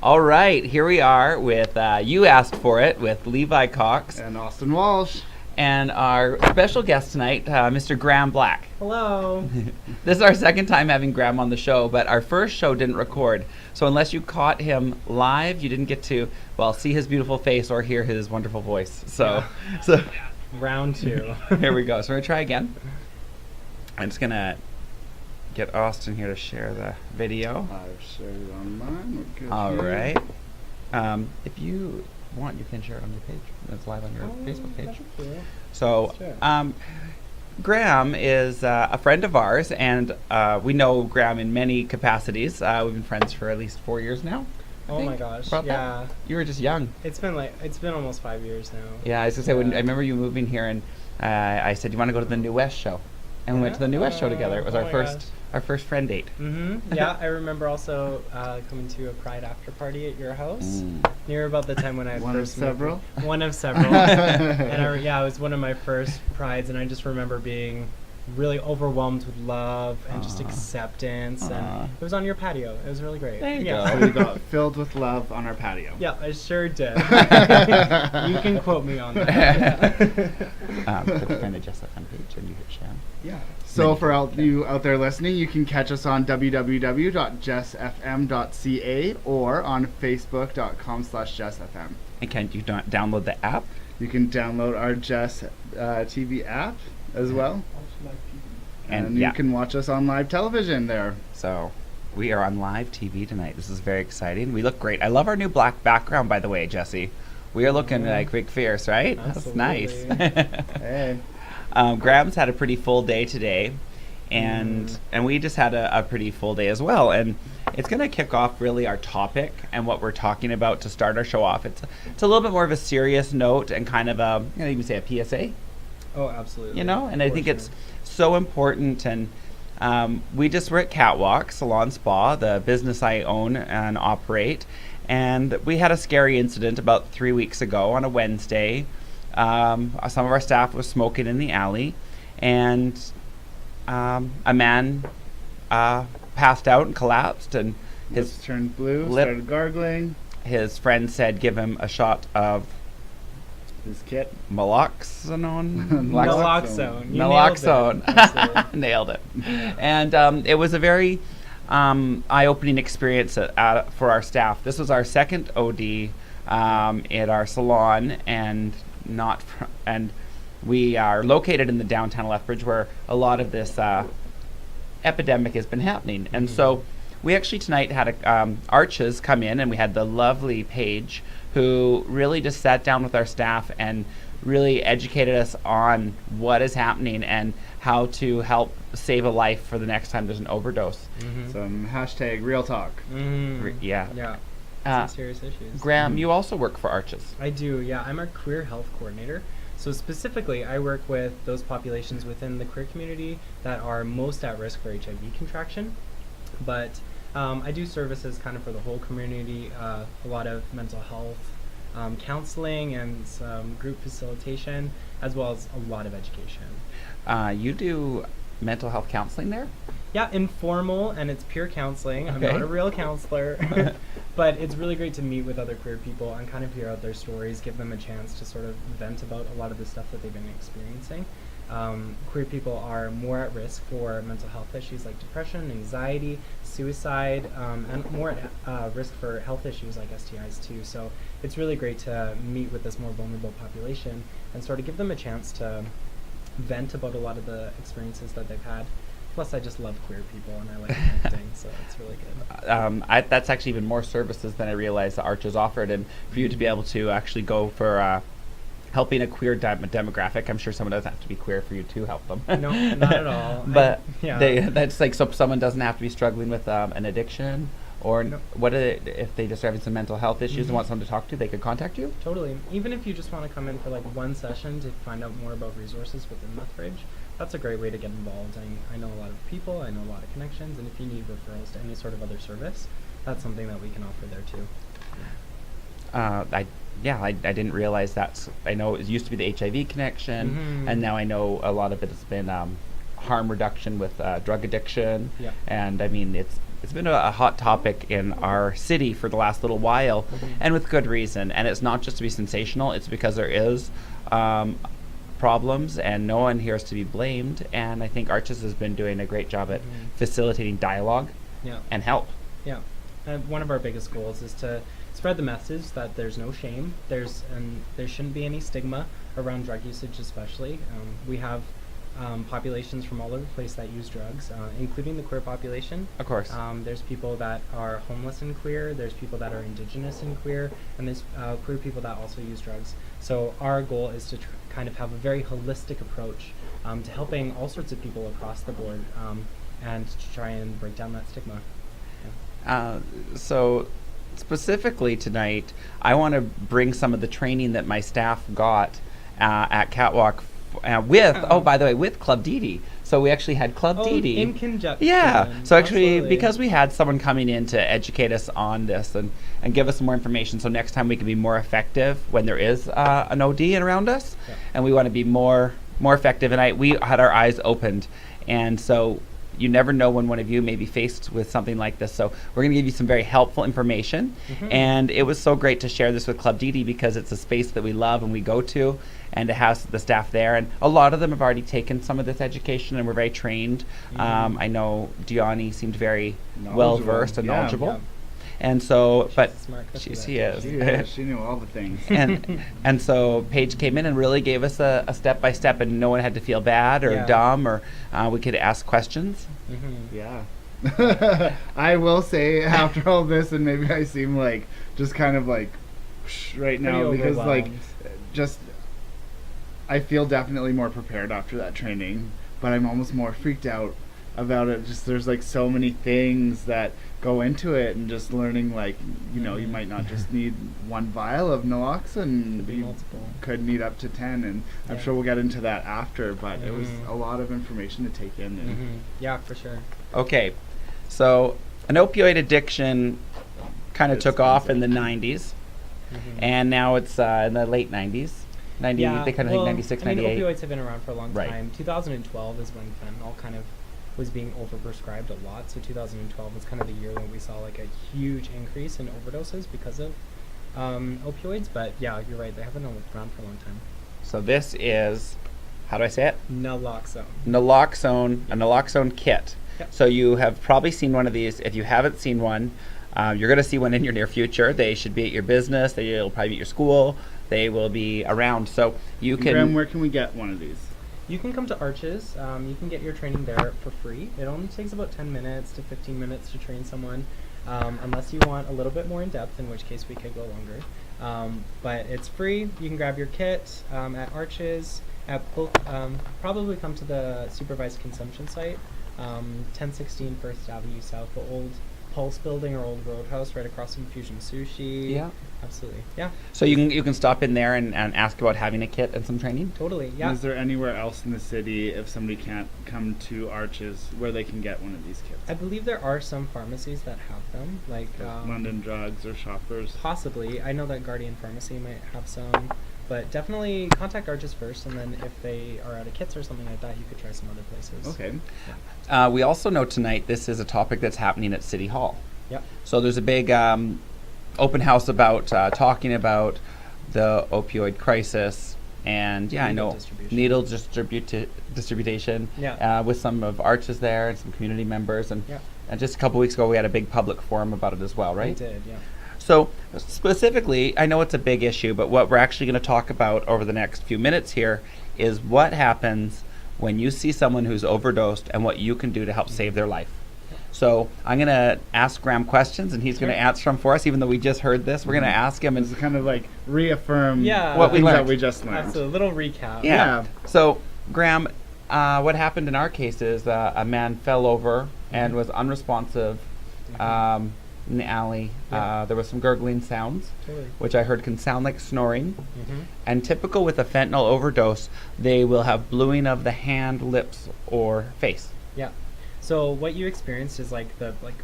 All right, here we are with You Asked For It with Levi Cox. And Austin Walsh. And our special guest tonight, Mr. Graham Black. Hello. This is our second time having Graham on the show, but our first show didn't record. So unless you caught him live, you didn't get to, see his beautiful face or hear his wonderful voice. So Round two. Here we go. So we're going to try again. I'm just going to get Austin here to share the video. I've shared it on mine. We're good All here. right. If you want, you can share it on your page. It's live on your Facebook page. Cool. So, Sure. Graham is a friend of ours, and we know Graham in many capacities. We've been friends for at least 4 years now. I Oh think. my gosh. About Yeah. that? You were just young. It's been almost 5 years now. Yeah, I was gonna say, I remember you moving here, and I said, "You want to go to the New West show?" And we went to the New West show together. It was Oh our my first gosh. our first friend date. Mm-hmm. Yeah, I remember also coming to a Pride after party at your house Mm. near about the time when I One of first moved. several? One of several. And it was one of my first Prides, and I just remember being really overwhelmed with love and just acceptance. Aw. And it was on your patio. It was really great. There you yeah. go. We got filled with love on our patio. Yeah, I sure did. You can quote me on that. Put the friend adjust that on page, and you hit share. Yeah. So for all you out there listening, you can catch us on www.jessfm.ca or on facebook.com/jessfm. And can you download the app? You can download our Jess TV app as well. And you can watch us on live television there. So we are on live TV tonight. This is very exciting. We look great. I love our new black background, by the way, Jesse. We are looking like big fierce, right? Absolutely. That's nice. Hey. Graham's had a pretty full day today, and we just had a pretty full day as well. And it's going to kick off really our topic and what we're talking about to start our show off. It's a little bit more of a serious note and kind of a, you can say a PSA. Oh, absolutely. And I For think sure. it's so important. And we just were at Catwalk Salon Spa, the business I own and operate, and we had a scary incident about 3 weeks ago on a Wednesday. Some of our staff was smoking in the alley, and a man passed out and collapsed, and Lips turned blue, lip- started gargling. his friend said give him a shot of His kit. naloxone. Naloxone. You Naloxone. Nailed it. Absolutely. Nailed it. And it was a very eye-opening experience for our staff. This was our second OD at our salon, and and we are located in the downtown Lethbridge, where a lot of this epidemic has been happening. And so we actually tonight had Arches come in, and we had the lovely Paige, who really just sat down with our staff and really educated us on what is happening and how to help save a life for the next time there's an overdose. Some hashtag real talk. Yeah. Yeah. Uh, Some serious issues. Graham, you also work for Arches. I do, yeah. I'm a queer health coordinator. So specifically, I work with those populations within the queer community that are most at risk for HIV contraction. But I do services kind of for the whole community, a lot of mental health counseling and some group facilitation, as well as a lot of education. You do mental health counseling there? Yeah, informal, and it's pure counseling. I'm Okay. not a real counselor, but it's really great to meet with other queer people and kind of hear out their stories, give them a chance to sort of vent about a lot of the stuff that they've been experiencing. Queer people are more at risk for mental health issues like depression, anxiety, suicide, and more at risk for health issues like STIs too. So it's really great to meet with this more vulnerable population and sort of give them a chance to vent about a lot of the experiences that they've had. Plus, I just love queer people and I like connecting, so it's really good. That's actually even more services than I realized the Arches offered, and for you to be able to actually go for helping a queer demographic, I'm sure someone doesn't have to be queer for you to help them. No, not at all. But yeah. that's like, so someone doesn't have to be struggling with an addiction, or No. if they just are having some mental health issues and want someone to talk to, they could contact you? Totally. Even if you just want to come in for like one session to find out more about resources within Lethbridge, that's a great way to get involved. I know a lot of people, I know a lot of connections, and if you need referrals to any sort of other service, that's something that we can offer there too. I didn't realize that's. I know it used to be the HIV connection, and now I know a lot of it has been harm reduction with drug addiction. Yeah. And I mean, it's it's been a hot topic in our city for the last little while, and with good reason. And it's not just to be sensational; it's because there is problems, and no one here is to be blamed. And I think Arches has been doing a great job at facilitating dialogue and help. Yeah, one of our biggest goals is to spread the message that there's no shame. There shouldn't be any stigma around drug usage, especially. We have populations from all over the place that use drugs, including the queer population. Of course. There's people that are homeless and queer, there's people that are Indigenous and queer, and there's queer people that also use drugs. So our goal is to kind of have a very holistic approach to helping all sorts of people across the board, and to try and break down that stigma. So specifically tonight, I want to bring some of the training that my staff got at Catwalk by the way, with Club Didi. So we actually had Club Didi. In conjunction. Yeah. So actually, Absolutely. because we had someone coming in to educate us on this and give us some more information, so next time we can be more effective when there is an OD around us, and we want to be more effective. And we had our eyes opened, and so you never know when one of you may be faced with something like this. So we're going to give you some very helpful information. And it was so great to share this with Club Didi because it's a space that we love and we go to, and to have the staff there. And a lot of them have already taken some of this education and were very trained. I know Diani seemed very well-versed and knowledgeable. And so, but she is. She knew all the things. And so Paige came in and really gave us a step-by-step, and no one had to feel bad or dumb, or we could ask questions. Yeah. I will say, after all this, and maybe I seem like just kind of like right now, because like just I feel definitely more prepared after that training, but I'm almost more freaked out about it. Just there's like so many things that go into it, and just learning, like, you know, you might not just need one vial of naloxone, you could need up to 10, and I'm sure we'll get into that after, but it was a lot of information to take in. And yeah, for sure. Okay, so an opioid addiction kind of took off in the 90s, and now it's in the late 90s. They kind of think 96, 98. Opioids have been around for a long time. 2012 is when fentanyl kind of was being overprescribed a lot. So 2012 was kind of the year when we saw like a huge increase in overdoses because of opioids. But yeah, you're right. They haven't been around for a long time. So this is, how do I say it? Naloxone. Naloxone, a naloxone kit. Yep. So you have probably seen one of these. If you haven't seen one, you're going to see one in your near future. They should be at your business. They'll probably be at your school. They will be around. So you can... Graham, where can we get one of these? You can come to Arches. You can get your training there for free. It only takes about 10 minutes to 15 minutes to train someone, unless you want a little bit more in depth, in which case we could go longer. But it's free. You can grab your kit at Arches. Probably come to the supervised consumption site, 1016 First Avenue South, the old Pulse building or old Roadhouse right across from Fusion Sushi. Yeah. Absolutely. Yeah. So you can stop in there and ask about having a kit and some training? Totally, yeah. Is there anywhere else in the city, if somebody can't come to Arches, where they can get one of these kits? I believe there are some pharmacies that have them, like London Drugs or Shoppers. Possibly. I know that Guardian Pharmacy might have some, but definitely contact Arches first, and then if they are out of kits or something like that, you could try some other places. Okay. Yeah. We also know tonight this is a topic that's happening at City Hall. Yep. So there's a big open house about talking about the opioid crisis, and I know needle distribution. With some of Arches there and some community members, and just a couple weeks ago we had a big public forum about it as well, right? We did, yeah. So specifically, I know it's a big issue, but what we're actually going to talk about over the next few minutes here is what happens when you see someone who's overdosed and what you can do to help save their life. So I'm going to ask Graham questions, and he's going to answer them for us, even though we just heard this. We're going to ask him. And it's kind of like reaffirm what we learned. That we just learned. That's a little recap. Yeah. So, Graham, what happened in our case is a man fell over and was unresponsive in the alley. There was some gurgling sounds, which I heard can sound like snoring. And typical with a fentanyl overdose, they will have bluing of the hand, lips, or face. Yeah. So what you experienced is like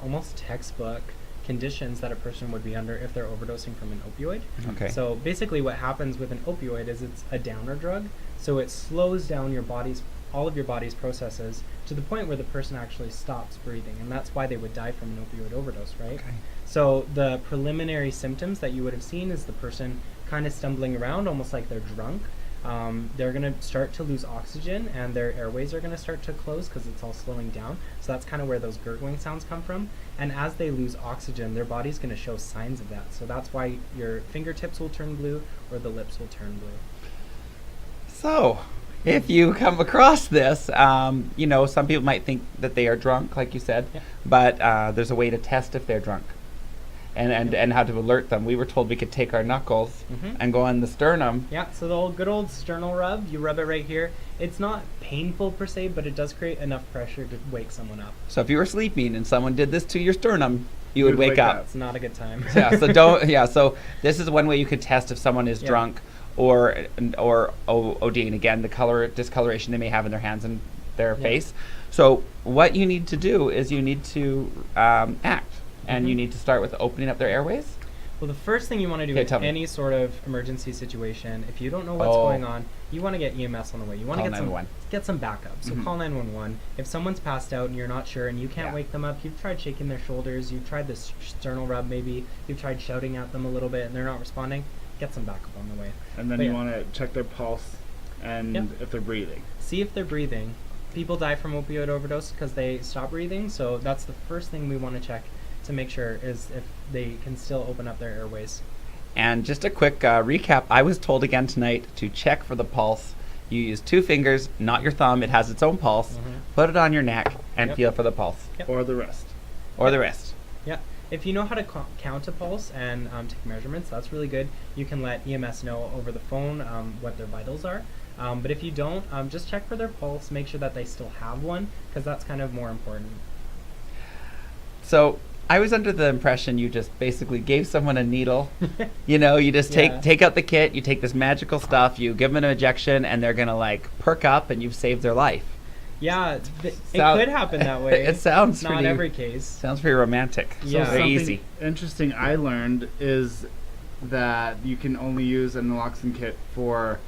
almost textbook conditions that a person would be under if they're overdosing from an opioid. Okay. So basically what happens with an opioid is it's a downer drug. So it slows down all of your body's processes to the point where the person actually stops breathing, and that's why they would die from an opioid overdose, right? Okay. So the preliminary symptoms that you would have seen is the person kind of stumbling around, almost like they're drunk. They're going to start to lose oxygen, and their airways are going to start to close because it's all slowing down. So that's kind of where those gurgling sounds come from. And as they lose oxygen, their body's going to show signs of that. So that's why your fingertips will turn blue or the lips will turn blue. So, if you come across this, you know, some people might think that they are drunk, like you said, Yeah. but there's a way to test if they're drunk. And how to alert them. We were told we could take our knuckles and go on the sternum. Yeah, so the good old sternal rub, you rub it right here. It's not painful per se, but it does create enough pressure to wake someone up. So if you were sleeping and someone did this to your sternum, you would wake up. It's not a good time. So this is one way you could test if someone is drunk or ODing. Again, the discoloration they may have in their hands and their face. So what you need to do is you need to act. And you need to start with opening up their airways. Well, the first thing you want to do in any sort of emergency situation, if you don't know what's going on, you want to get EMS on the way. You want to get some backup. So call 911. If someone's passed out and you're not sure and you can't wake them up, you've tried shaking their shoulders, you've tried this sternal rub maybe, you've tried shouting at them a little bit and they're not responding, get some backup on the way. And then you want to check their pulse and if they're breathing. See if they're breathing. People die from opioid overdose because they stop breathing, so that's the first thing we want to check to make sure is if they can still open up their airways. And just a quick recap, I was told again tonight to check for the pulse. You use 2 fingers, not your thumb. It has its own pulse. Put it on your neck and feel for the pulse. Or the wrist. Or the wrist. Yeah. If you know how to count a pulse and take measurements, that's really good. You can let EMS know over the phone what their vitals are. But if you don't, just check for their pulse. Make sure that they still have one, because that's kind of more important. So I was under the impression you just basically gave someone a needle. You know, you just take out the kit, you take this magical stuff, you give them an injection, and they're going to like perk up and you've saved their life. Yeah, it could happen that way. It sounds not every case. Sounds pretty romantic. Yeah. So very easy. Interesting I learned is that you can only use a naloxone kit for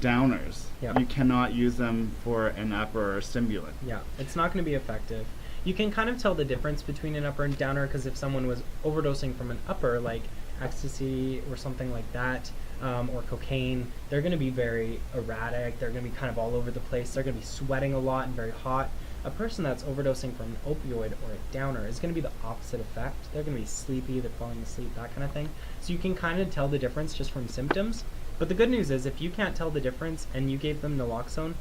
downers. Yep. You cannot use them for an upper or stimulant. Yeah, it's not going to be effective. You can kind of tell the difference between an upper and downer, because if someone was overdosing from an upper, like ecstasy or something like that, or cocaine, they're going to be very erratic. They're going to be kind of all over the place. They're going to be sweating a lot and very hot. A person that's overdosing from an opioid or a downer is going to be the opposite effect. They're going to be sleepy, they're falling asleep, that kind of thing. So you can kind of tell the difference just from symptoms. But the good news is, if you can't tell the difference and you gave them naloxone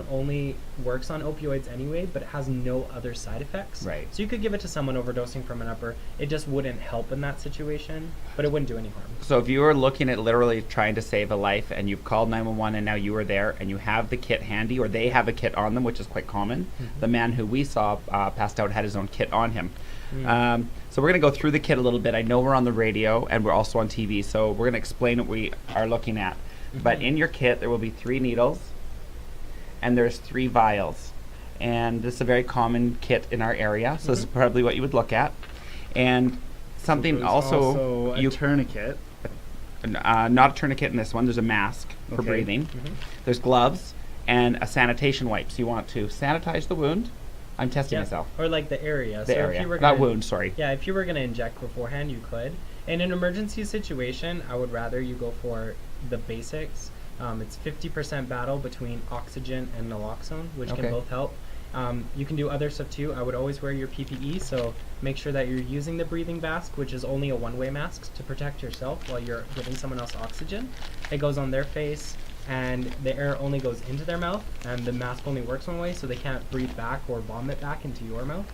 only works on opioids anyway, but it has no other side effects. Right. So you could give it to someone overdosing from an upper. It just wouldn't help in that situation, but it wouldn't do any harm. So if you were looking at literally trying to save a life and you've called 911 and now you are there and you have the kit handy, or they have a kit on them, which is quite common. The man who we saw passed out had his own kit on him. So we're going to go through the kit a little bit. I know we're on the radio and we're also on TV, so we're going to explain what we are looking at. But in your kit, there will be 3 needles and there's 3 vials. And this is a very common kit in our area, so this is probably what you would look at. And something So also a tourniquet. Not a tourniquet in this one. There's a mask for breathing. There's gloves and a sanitation wipe. So you want to sanitize the wound. I'm testing myself. Or like the area. The area. If you were Not wound, sorry. Yeah, if you were going to inject beforehand, you could. In an emergency situation, I would rather you go for the basics. It's 50% battle between oxygen and naloxone, which can both help. You can do other stuff too. I would always wear your PPE, so make sure that you're using the breathing mask, which is only a one-way mask, to protect yourself while you're giving someone else oxygen. It goes on their face, and the air only goes into their mouth, and the mask only works one way, so they can't breathe back or vomit back into your mouth.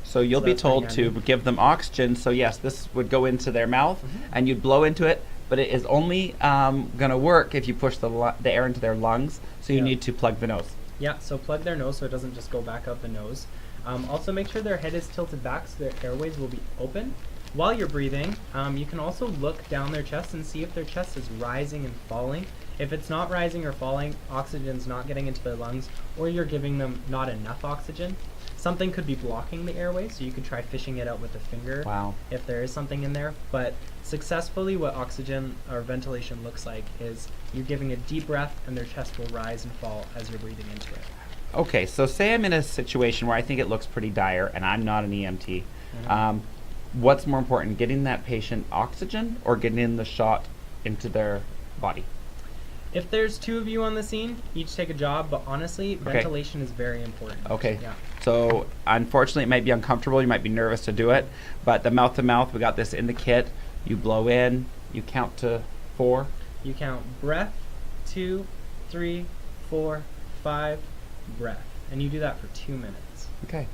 So you'll be told to give them oxygen. So yes, this would go into their mouth, and you'd blow into it, but it is only going to work if you push the air into their lungs, so you need to plug the nose. Yeah, so plug their nose so it doesn't just go back out the nose. Also make sure their head is tilted back so their airways will be open. While you're breathing, you can also look down their chest and see if their chest is rising and falling. If it's not rising or falling, oxygen's not getting into their lungs, or you're giving them not enough oxygen. Something could be blocking the airway, so you could try fishing it out with a finger if there is something in there. But successfully, what oxygen or ventilation looks like is you're giving a deep breath and their chest will rise and fall as you're breathing into it. Okay, so say I'm in a situation where I think it looks pretty dire and I'm not an EMT. What's more important, getting that patient oxygen or getting in the shot into their body? If there's 2 of you on the scene, each take a job, but honestly, ventilation is very important. Okay. Yeah. So unfortunately, it might be uncomfortable. You might be nervous to do it, but the mouth to mouth, we got this in the kit. You blow in, you count to 4. You count breath, 2, 3, 4, 5, breath, and you do that for 2 minutes. Okay.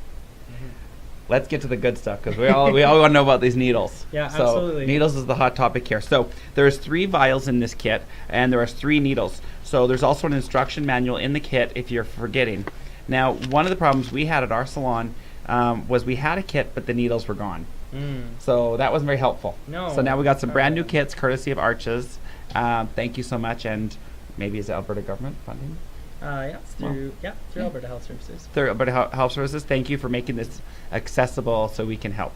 Let's get to the good stuff because we all want to know about these needles. Yeah, so absolutely. Needles is the hot topic here. So there's 3 vials in this kit, and there are 3 needles. So there's also an instruction manual in the kit if you're forgetting. Now, one of the problems we had at our salon was we had a kit, but the needles were gone. So that wasn't very helpful. No. So now we got some brand new kits, courtesy of Arches. Thank you so much, and maybe is it Alberta government funding? It's through Alberta Health Services. Through Alberta Health Services. Thank you for making this accessible so we can help.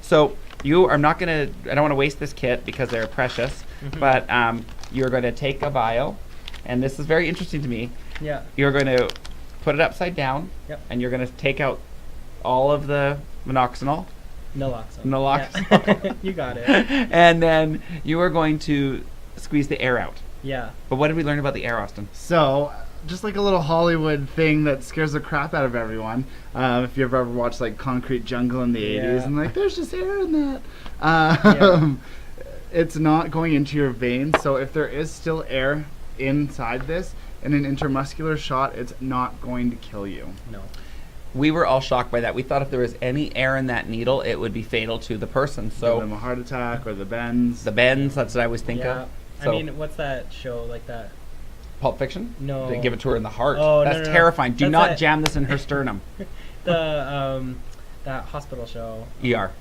So I don't want to waste this kit because they're precious, but you're going to take a vial, and this is very interesting to me. Yeah. You're going to put it upside down, and you're going to take out all of the minoxidil. Naloxone. Yeah. You got it. And then you are going to squeeze the air out. Yeah. But what did we learn about the air, Austin? So, just like a little Hollywood thing that scares the crap out of everyone. If you've ever watched like Concrete Jungle in the 80s and like, there's just air in that. It's not going into your veins. So if there is still air inside this, in an intramuscular shot, it's not going to kill you. No. We were all shocked by that. We thought if there was any air in that needle, it would be fatal to the person. So give them a heart attack or the bends. The bends, that's what I always think of. So, I mean, what's that show like that? Pulp Fiction? No. They give it to her in the heart. Oh, that's no. terrifying. Do That's not jam this in her sternum. That hospital show. ER.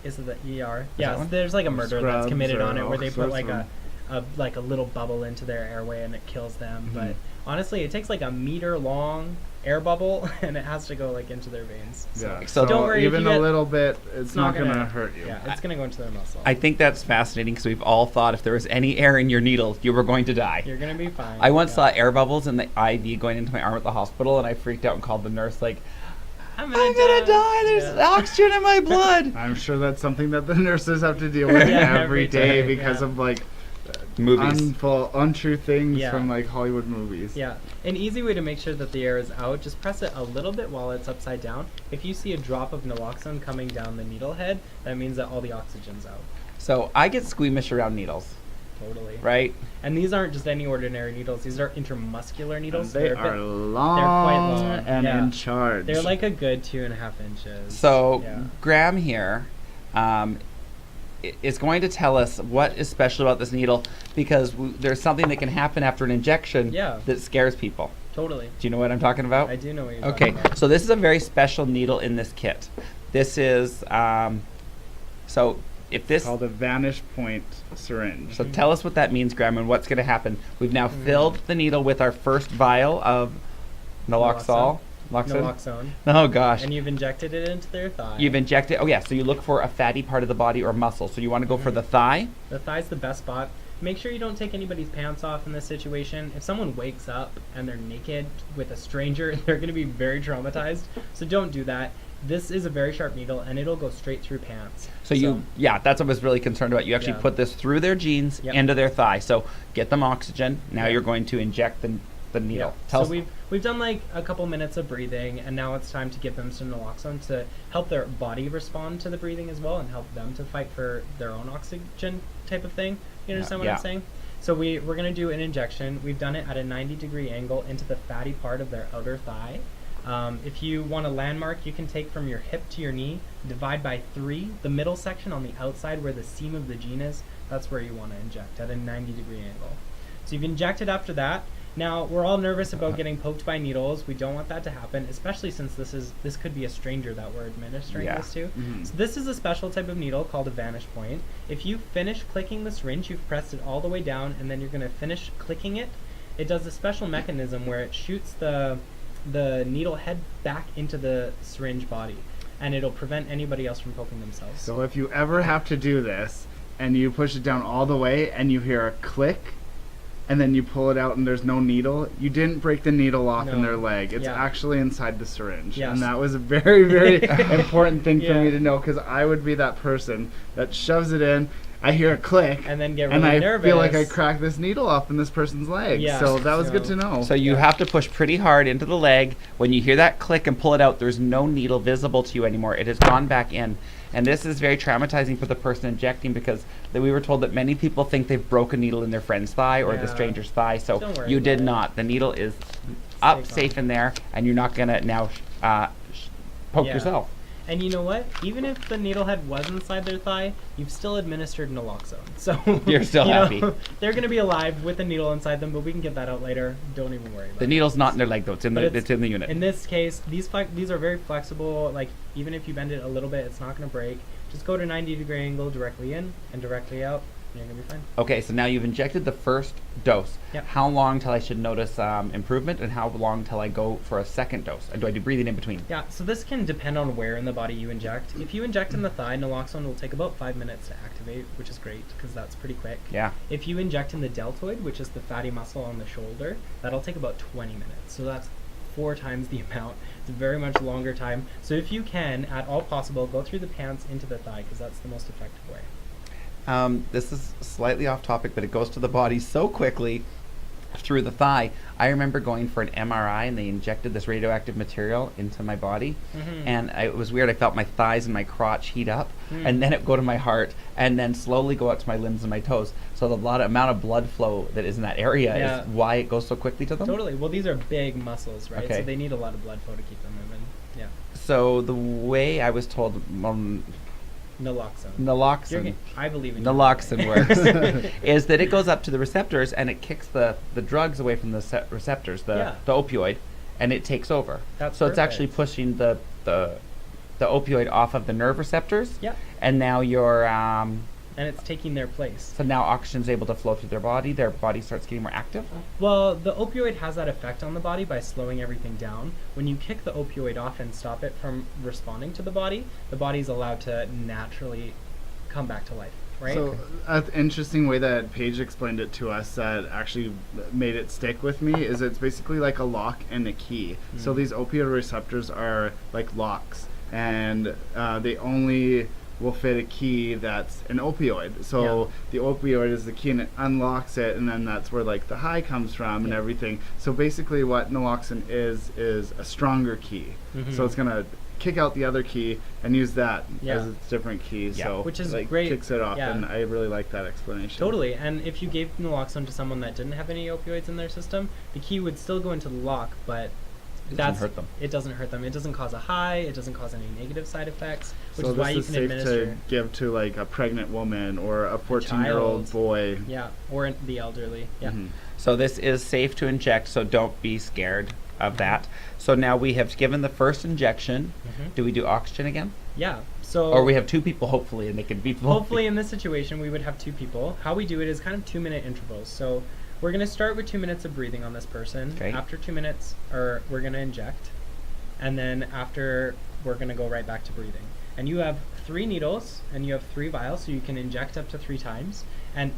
Is it the ER? Is Yeah, there's like a murder that's committed on it where they put like a little bubble into their airway and it kills them. But honestly, it takes like a meter long air bubble and it has to go like into their veins. So don't worry, even a little bit, it's not gonna hurt you. Yeah, it's gonna go into their muscle. I think that's fascinating because we've all thought if there was any air in your needle, you were going to die. You're gonna be fine. I once saw air bubbles in the IV going into my arm at the hospital, and I freaked out and called the nurse like, I'm gonna die. There's oxygen in my blood. I'm sure that's something that the nurses have to deal with every day because of like movies, untrue things from like Hollywood movies. Yeah, an easy way to make sure that the air is out, just press it a little bit while it's upside down. If you see a drop of naloxone coming down the needle head, that means that all the oxygen's out. So I get squeamish around needles. Totally. Right? And these aren't just any ordinary needles. These are intramuscular needles. And they are long. They're quite long and in charge. They're like a good 2.5 inches. So Graham here is going to tell us what is special about this needle because there's something that can happen after an injection that scares people. Totally. Do you know what I'm talking about? I do know what you're talking about. Okay, so this is a very special needle in this kit. This is, so if this... called a Vanish Point syringe. So tell us what that means, Graham, and what's going to happen. We've now filled the needle with our first vial of naloxone. Oh, gosh. And you've injected it into their thigh. You've injected, so you look for a fatty part of the body or muscle. So you want to go for the thigh? The thigh's the best spot. Make sure you don't take anybody's pants off in this situation. If someone wakes up and they're naked with a stranger, they're going to be very traumatized. So don't do that. This is a very sharp needle, and it'll go straight through pants. So that's what I was really concerned about. You actually put this through their jeans into their thigh. So get them oxygen. Now you're going to inject the needle. So we've done like a couple minutes of breathing, and now it's time to give them some naloxone to help their body respond to the breathing as well, and help them to fight for their own oxygen type of thing. You understand what I'm saying? So we're going to do an injection. We've done it at a 90-degree angle into the fatty part of their outer thigh. If you want a landmark, you can take from your hip to your knee, divide by 3, the middle section on the outside where the seam of the jean is, that's where you want to inject at a 90-degree angle. So you've injected after that. Now, we're all nervous about getting poked by needles. We don't want that to happen, especially since this could be a stranger that we're administering this to. So this is a special type of needle called a Vanish Point. If you finish clicking the syringe, you've pressed it all the way down, and then you're going to finish clicking it. It does a special mechanism where it shoots the needle head back into the syringe body, and it'll prevent anybody else from poking themselves. So if you ever have to do this, and you push it down all the way, and you hear a click, and then you pull it out and there's no needle, you didn't break the needle off in No. their leg. It's Yeah. actually inside the syringe. Yes. And that was a very, very important thing for Yeah. me to know, because I would be that person that shoves it in, I hear a click, And then get and really I nervous. feel like I cracked this needle off in this person's leg. Yeah. So that was So- good to know. So you Yeah. have to push pretty hard into the leg. When you hear that click and pull it out, there's no needle visible to you anymore. It has gone back in. And this is very traumatizing for the person injecting, because we were told that many people think they've broken a needle in their friend's thigh or the Yeah. stranger's thigh. So Don't worry you did about it. not. The needle is up, Safe safe on. in there, and you're not going to now poke Yeah. yourself. And you know what? Even if the needlehead was inside their thigh, you've still administered naloxone. So You're still you know, happy. they're going to be alive with a needle inside them, but we can get that out later. Don't even worry about The it. needle's not in their leg, though. It's in, But it's in the unit. In this case, these are very flexible. Like, even if you bend it a little bit, it's not going to break. Just go to 90-degree angle directly in and directly out, and you're going to be fine. Okay, so now you've injected the first dose. Yep. How long till I should notice improvement, and how long till I go for a second dose? And do I do breathing in between? Yeah, so this can depend on where in the body you inject. If you inject in the thigh, naloxone will take about 5 minutes to activate, which is great because that's pretty quick. Yeah. If you inject in the deltoid, which is the fatty muscle on the shoulder, that'll take about 20 minutes. So that's 4 times the amount. It's a very much longer time. So if you can, at all possible, go through the pants into the thigh, because that's the most effective way. This is slightly off topic, but it goes to the body so quickly through the thigh. I remember going for an MRI, and they injected this radioactive material into my body, and it was weird. I felt my thighs and my crotch heat up, and then it go to my heart, and then slowly go out to my limbs and my toes. So the amount of blood flow that is in that area Yeah. is why it goes so quickly to them. Totally. Well, these are big muscles, right? Okay. So they need a lot of blood flow to keep them moving. Yeah. So the way I was told Naloxone. naloxone I believe in you. naloxone works is that it goes up to the receptors and it kicks the drugs away from the receptors, the opioid, and it takes over. That's so it's actually perfect. pushing the opioid off of the nerve receptors. Yeah. And now you're And it's taking their place. so now oxygen's able to flow through their body starts getting more active. Well, the opioid has that effect on the body by slowing everything down. When you kick the opioid off and stop it from responding to the body's allowed to naturally come back to life, right? So, an interesting way that Paige explained it to us that actually made it stick with me is it's basically like a lock and a key. So these opioid receptors are like locks, and they only will fit a key that's an opioid. So the opioid is the key, and it unlocks it, and then that's where like the high comes from and everything. So basically what naloxone is a stronger key. So it's gonna kick out the other key and use that as its different key. Yeah. So Which is like great. kicks it off, Yeah. and I really like that explanation. Totally. And if you gave naloxone to someone that didn't have any opioids in their system, the key would still go into the lock, but It doesn't hurt them. It doesn't hurt them. It doesn't cause a high. It doesn't cause any negative side effects, which So is why you this is can safe administer. to give to like a pregnant woman or a 14-year-old child. boy. Yeah, or the elderly. Yeah. Mhm. So this is safe to inject, so don't be scared of that. So now we have given the first injection. Do we do oxygen again? Yeah. So Or we have 2 people, hopefully, and they can be hopefully in this situation we would have 2 people. How we do it is kind of 2-minute intervals. So we're going to start with 2 minutes of breathing on this person. Okay. After 2 minutes, we're going to inject. And then after, we're going to go right back to breathing. And you have 3 needles and you have 3 vials, so you can inject up to 3 times. And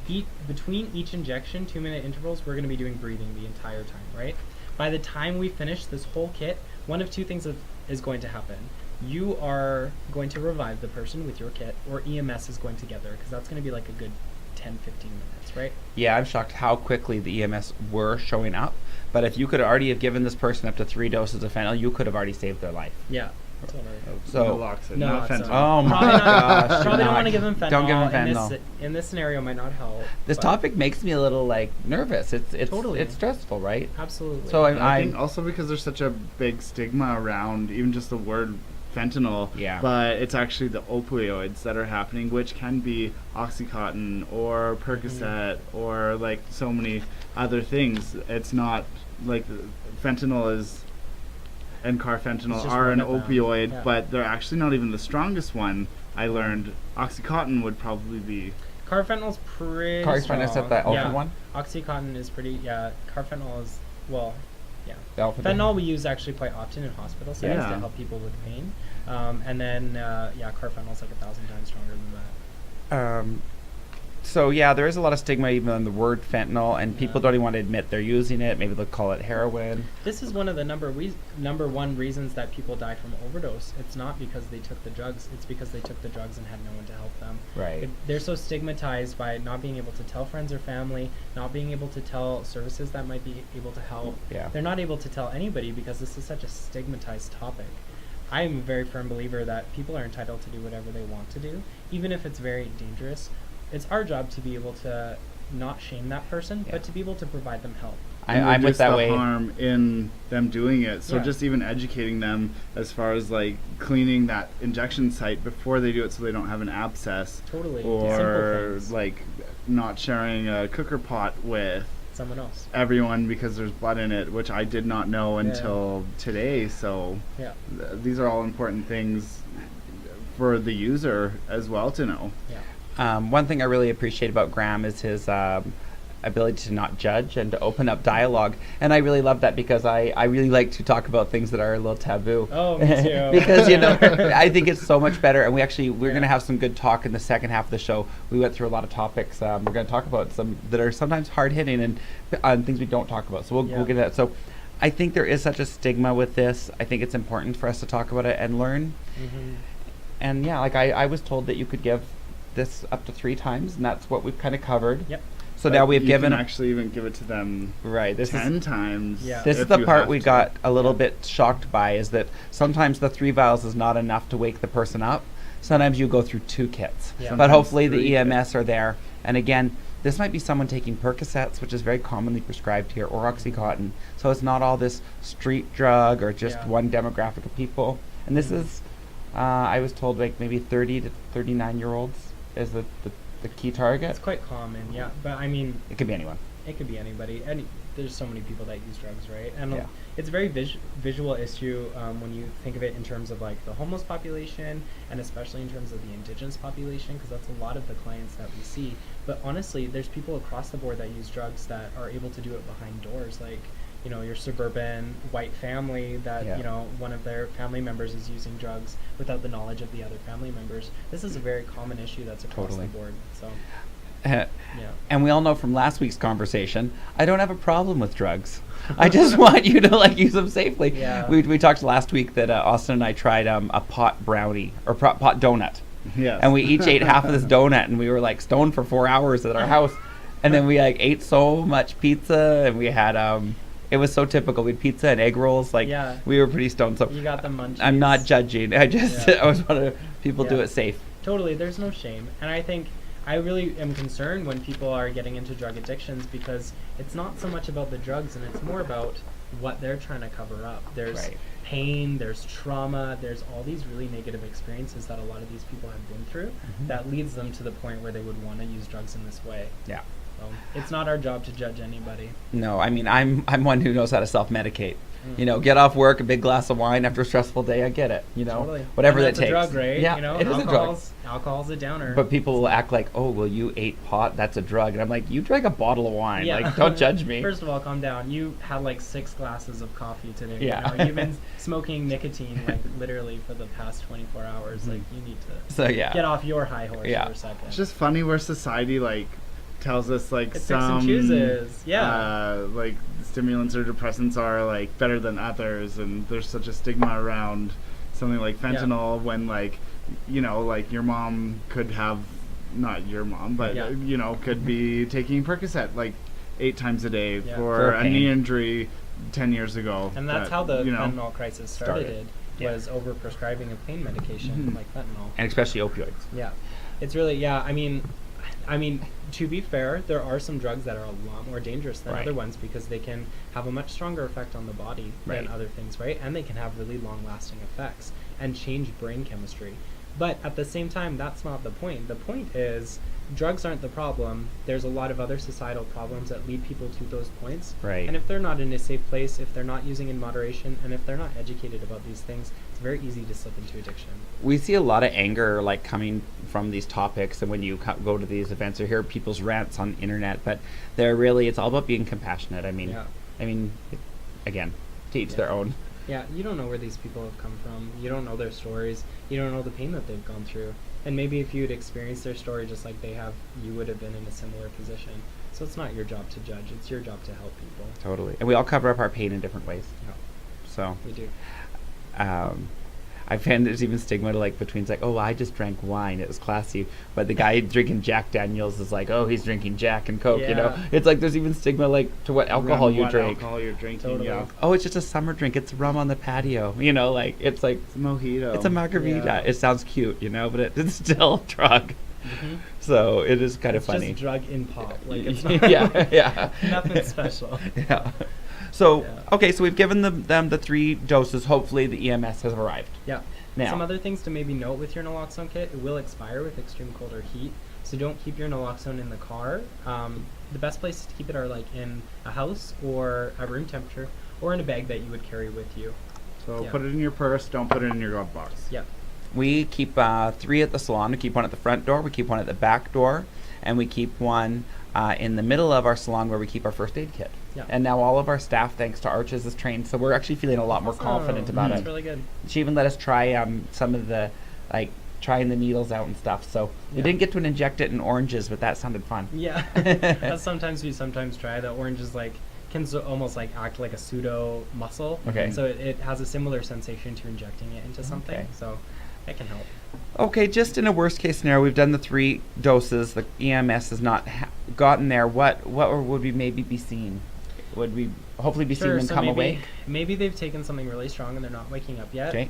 between each injection, 2-minute intervals, we're going to be doing breathing the entire time, right? By the time we finish this whole kit, one of 2 things is going to happen. You are going to revive the person with your kit, or EMS is going together, because that's going to be like a good 10-15 minutes, right? Yeah, I'm shocked how quickly the EMS were showing up. But if you could already have given this person up to 3 doses of fentanyl, you could have already saved their life. Yeah. Totally. So Naloxone, No, not it's fentanyl. Oh my Probably not- gosh! Probably no, don't I want to give them fentanyl. Don't give them fentanyl. In this scenario, might not help. This but topic makes me a little like nervous. It's Totally. it's stressful, right? Absolutely. So And I I'm think also because there's such a big stigma around even just the word fentanyl, Yeah. but it's actually the opioids that are happening, which can be Oxycontin or Percocet or like so many other things. It's not like fentanyl is and It's carfentanil just are one an of them. opioid, Yeah. but they're actually not even the strongest one. I learned Oxycontin would probably be. Carfentanyl's pretty Carfentanyl's strong. at that yeah. alpha one? Oxycontin is pretty, carfentanil is, well, yeah. The alpha Fentanyl we use actually quite often in hospital settings Yeah. to help people with pain. And then, carfentanil's like 1,000 times stronger than that. So yeah, there is a lot of stigma even on the word fentanyl, and people don't even want to admit they're using it. Maybe they'll call it heroin. This is one of the number one reasons that people die from overdose. It's not because they took the drugs, it's because they took the drugs and had no one to help them. Right. They're so stigmatized by not being able to tell friends or family, not being able to tell services that might be able to help. Yeah. They're not able to tell anybody because this is such a stigmatized topic. I'm a very firm believer that people are entitled to do whatever they want to do, even if it's very dangerous. It's our job to be able to not shame that person, but to be able to provide them help. I'm with that way. Harm in them doing it. So Yeah. just even educating them as far as like cleaning that injection site before they do it, so they don't have an abscess. Totally. Or Simple things. like not sharing a cooker pot with Someone else. everyone because there's blood in it, which I did not know until today. So Yeah. These are all important things for the user as well to know. Yeah. One thing I really appreciate about Graham is his ability to not judge and to open up dialogue. And I really love that because I really like to talk about things that are a little taboo. Oh, me too. Because, I think it's so much better. And we're going to have some good talk in the second half of the show. We went through a lot of topics. We're going to talk about some that are sometimes hard hitting and things we don't talk about. So we'll get to that. So I think there is such a stigma with this. I think it's important for us to talk about it and learn. Mm-hmm. And yeah, like I was told that you could give this up to 3 times, and that's what we've kind of covered. Yep. So now we've given can actually even give it to them this 10 times. Yeah. This is if the you part have we to. got a little bit shocked by, is that sometimes the 3 vials is not enough to wake the person up. Sometimes you go through 2 kits. Yeah. But Sometimes hopefully the 3 EMS are there. And again, this might be someone taking Percocets, which is very commonly prescribed here, or Oxycontin. So it's not all this street drug or just one demographic of people. And this is, I was told, like maybe 30 to 39-year-olds is the key target. It's quite common, yeah. But I mean, It could be anyone. it could be anybody. There's so many people that use drugs, right? And Yeah. it's a very visual issue when you think of it in terms of like the homeless population, and especially in terms of the indigenous population, because that's a lot of the clients that we see. But honestly, there's people across the board that use drugs that are able to do it behind doors, like your suburban white family that one of their family members is using drugs without the knowledge of the other family members. This is a very common issue that's across the board. So And we all know from last week's conversation, I don't have a problem with drugs. I just want you to use them safely. Yeah. We talked last week that Austin and I tried a pot brownie or pot donut. Yes. And we each ate half of this donut, and we were stoned for 4 hours at our house. And then we ate so much pizza, and we had it was so typical. We had pizza and egg rolls. We were pretty stoned. So you got the munchies. I'm not judging. I just I was want people do it safe. Totally. There's no shame. And I think I really am concerned when people are getting into drug addictions, because it's not so much about the drugs, and it's more about what they're trying to cover up. There's pain, there's trauma, there's all these really negative experiences that a lot of these people have been through that leads them to the point where they would want to use drugs in this way. Yeah. So it's not our job to judge anybody. No, I mean, I'm one who knows how to self-medicate. Get off work, a big glass of wine after a stressful day. I get it. Totally. Whatever and that that's takes. a drug, right? Yeah, it is a drug. Alcohol's a downer. But people will act like, oh, well, you ate pot. That's a drug. And I'm like, you drank a bottle of wine. Yeah. Don't judge me. First of all, calm down. You had 6 glasses of coffee today. Yeah. You've been smoking nicotine literally for the past 24 hours. You need to get off your high horse for a second. It's just funny where society tells us it picks some and chooses. Stimulants or depressants are better than others, and there's such a stigma around something like fentanyl when your mom could have, not your mom, but could be taking Percocet 8 times a day for a knee injury 10 years ago. And that's how the fentanyl crisis started. Was overprescribing of pain medication like fentanyl, and especially opioids. Yeah, it's really I mean, to be fair, there are some drugs that are a lot more dangerous than other ones, because they can have a much stronger effect on the body than other things, right? And they can have really long-lasting effects and change brain chemistry. But at the same time, that's not the point. The point is, drugs aren't the problem. There's a lot of other societal problems that lead people to those points. Right. And if they're not in a safe place, if they're not using in moderation, and if they're not educated about these things, it's very easy to slip into addiction. We see a lot of anger coming from these topics, and when you go to these events or hear people's rants on the internet, but it's all about being compassionate. Again, to each their own. Yeah, you don't know where these people have come from. You don't know their stories. You don't know the pain that they've gone through. And maybe if you had experienced their story just like they have, you would have been in a similar position. So it's not your job to judge, it's your job to help people. Totally. And we all cover up our pain in different ways. Yeah, So we do. I find there's even stigma to like between, it's like, oh, I just drank wine, it was classy, but the guy drinking Jack Daniels is like, oh, he's drinking Jack and Coke, you know. Yeah. It's like there's even stigma like to what alcohol you what drink. alcohol you're drinking, Totally. yeah. Oh, it's just a summer drink. It's rum on the patio, you know. Like it's like It's a mojito. it's a margarita. Yeah. It sounds cute, you know, but it's still a drug. Mm-hmm. So it is kind of It's funny. just drug in pop. Like it's not yeah. nothing special. Yeah. So Yeah. okay, so we've given them the 3 doses. Hopefully the EMS has arrived. Yeah. Now, Some other things to maybe note with your naloxone kit: it will expire with extreme cold or heat, so don't keep your naloxone in the car. The best places to keep it are like in a house or at room temperature, or in a bag that you would carry with you. So Yeah. put it in your purse, don't put it in your glove box. Yeah. we keep 3 at the salon. We keep 1 at the front door. We keep 1 at the back door, and we keep 1 in the middle of our salon where we keep our first aid kit. Yeah. And now all of our staff, thanks to Arches, is trained, so we're actually feeling a lot more confident about That's it. really good. She even let us try some of the, like, trying the needles out and stuff. So we Yeah. didn't get to inject it in oranges, but that sounded fun. Yeah. That's sometimes we try. The orange is like can almost like act like a pseudo muscle. Okay. So it has a similar sensation to injecting it into something. Okay. So that can help. Okay, just in a worst case scenario, we've done the 3 doses. The EMS has not gotten there. What would we maybe be seeing? Would we hopefully be seeing them so come maybe, awake? Maybe they've taken something really strong and they're not waking up yet. Okay.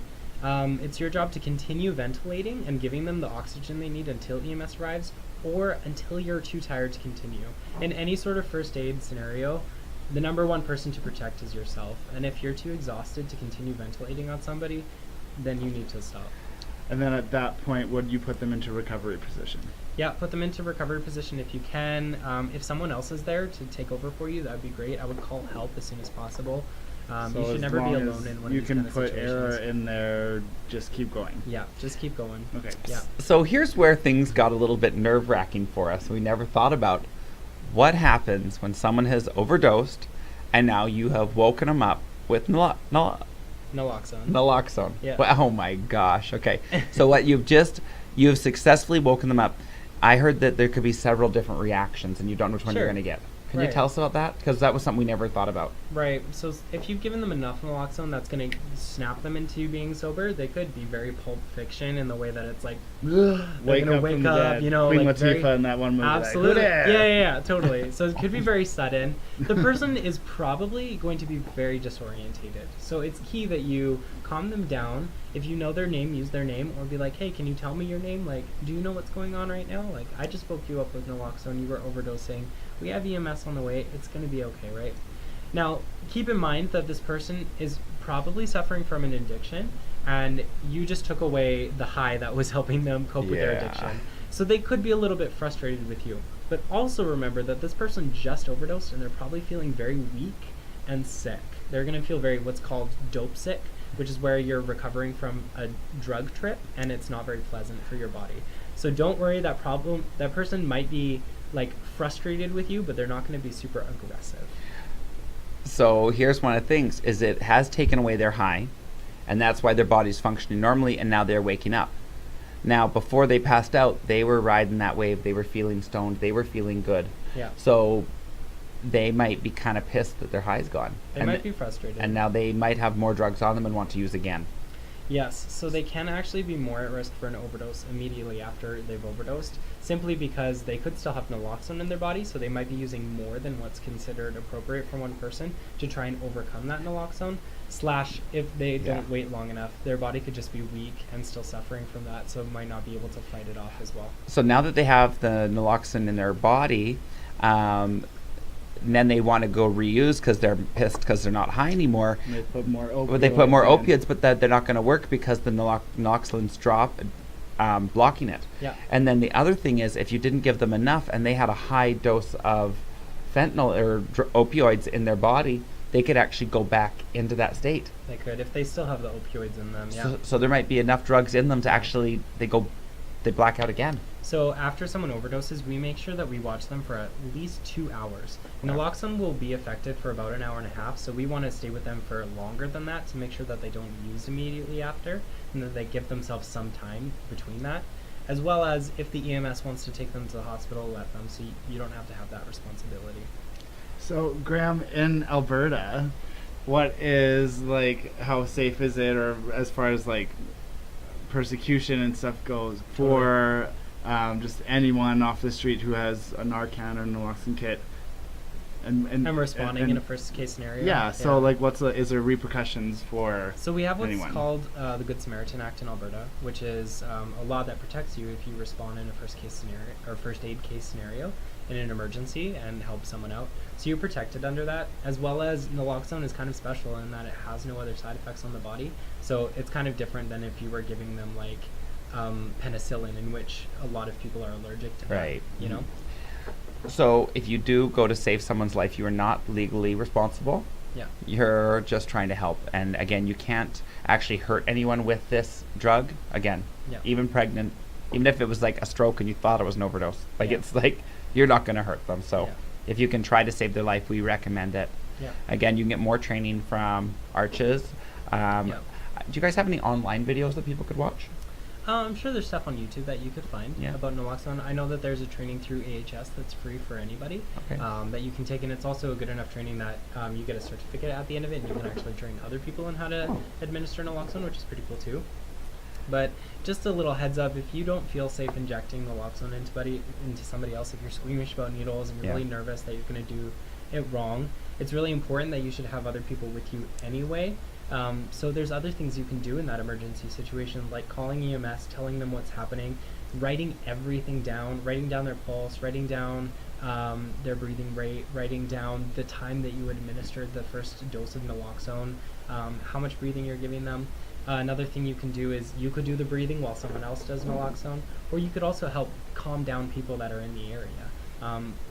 It's your job to continue ventilating and giving them the oxygen they need until EMS arrives, or until you're too tired to continue. In any sort of first aid scenario, the number one person to protect is yourself. And if you're too exhausted to continue ventilating on somebody, then you need to stop. And then at that point, would you put them into recovery position? Yeah, put them into recovery position if you can. If someone else is there to take over for you, that would be great. I would call help as soon as possible. So You should as never be long alone as in one you of these can kind of put situations. air in there, just keep going. Yeah, just keep going. Okay. Yeah. So here's where things got a little bit nerve-wracking for us. We never thought about what happens when someone has overdosed and now you have woken them up with Naloxone. naloxone. Yeah. Well, oh my gosh. Okay. So what you've successfully woken them up. I heard that there could be several different reactions and you don't know which one you're Sure. going to get. Can you Right. tell us about that? Because that was something we never thought about. Right. So if you've given them enough naloxone that's going to snap them into being sober, they could be very Pulp Fiction in the way that it's like, they're Wake gonna up wake from the up, dead. you know, Queen like very- Latifah in that one movie. absolutely. Like, "Who Yeah, totally. So it could be very sudden. The person is probably going to be very disorientated. So it's key that you calm them down. If you know their name, use their name, or be like, hey, can you tell me your name? Like, do you know what's going on right now? Like, I just woke you up with naloxone. You were overdosing. We have EMS on the way. It's going to be okay, right? Now, keep in mind that this person is probably suffering from an addiction, and you just took away the high that was helping them cope with their Yeah. addiction. So they could be a little bit frustrated with you. But also remember that this person just overdosed, and they're probably feeling very weak and sick. They're going to feel very what's called dope sick, which is where you're recovering from a drug trip, and it's not very pleasant for your body. So don't worry, that person might be like frustrated with you, but they're not going to be super aggressive. So here's one of the things, is it has taken away their high, and that's why their body's functioning normally, and now they're waking up. Now, before they passed out, they were riding that wave. They were feeling stoned. They were feeling good. Yeah. So they might be kind of pissed that their high's gone. They might be frustrated. And now they might have more drugs on them and want to use again. Yes, so they can actually be more at risk for an overdose immediately after they've overdosed, simply because they could still have naloxone in their body, so they might be using more than what's considered appropriate for one person to try and overcome that naloxone. / if they don't wait long enough, their body could just be weak and still suffering from that, so might not be able to fight it off as well. So now that they have the naloxone in their body, then they want to go reuse because they're pissed because they're not high anymore. And they put more opioids. But they put more in. opiates, but that they're not going to work because the naloxone's drop, blocking it. Yeah. And then the other thing is, if you didn't give them enough and they had a high dose of fentanyl or opioids in their body, they could actually go back into that state. They could, if they still have the opioids in them, yeah. So there might be enough drugs in them to actually, they black out again. So after someone overdoses, we make sure that we watch them for at least 2 hours. Naloxone will be effective for about an hour and a half, so we want to stay with them for longer than that to make sure that they don't use immediately after, and that they give themselves some time between that. as well as if the EMS wants to take them to the hospital, let them, so you don't have to have that responsibility. So, Graham, in Alberta, what is, like, how safe is it, or as far as, like, persecution and stuff goes for just anyone off the street who has a Narcan or naloxone kit? And responding in a first case scenario. Yeah, so like is there repercussions for So we have what's anyone? called the Good Samaritan Act in Alberta, which is a law that protects you if you respond in a first case scenario or first aid case scenario in an emergency and help someone out. So you're protected under that, as well as naloxone is kind of special in that it has no other side effects on the body. So it's kind of different than if you were giving them like penicillin, in which a lot of people are allergic to. Right. That, you know. So if you do go to save someone's life, you are not legally responsible. Yeah. You're just trying to help. And again, you can't actually hurt anyone with this drug. Again, Yeah. even pregnant, even if it was like a stroke and you thought it was an overdose, like Yeah. it's like you're not going to hurt them. So Yeah. if you can try to save their life, we recommend it. Yeah. Again, you can get more training from Arches. Yeah. Do you guys have any online videos that people could watch? I'm sure there's stuff on YouTube that you could find Yeah. about naloxone. I know that there's a training through AHS that's free for anybody Okay. that you can take, and it's also a good enough training that you get a certificate at the end of it, and you can actually train other people on how to administer naloxone, which is pretty cool too. But just a little heads up, if you don't feel safe injecting naloxone into somebody else, if you're squeamish about needles and you're really nervous that you're going to do it wrong, it's really important that you should have other people with you anyway. So there's other things you can do in that emergency situation, like calling EMS, telling them what's happening, writing everything down, writing down their pulse, writing down their breathing rate, writing down the time that you administered the first dose of naloxone, how much breathing you're giving them. Another thing you can do is you could do the breathing while someone else does naloxone, or you could also help calm down people that are in the area.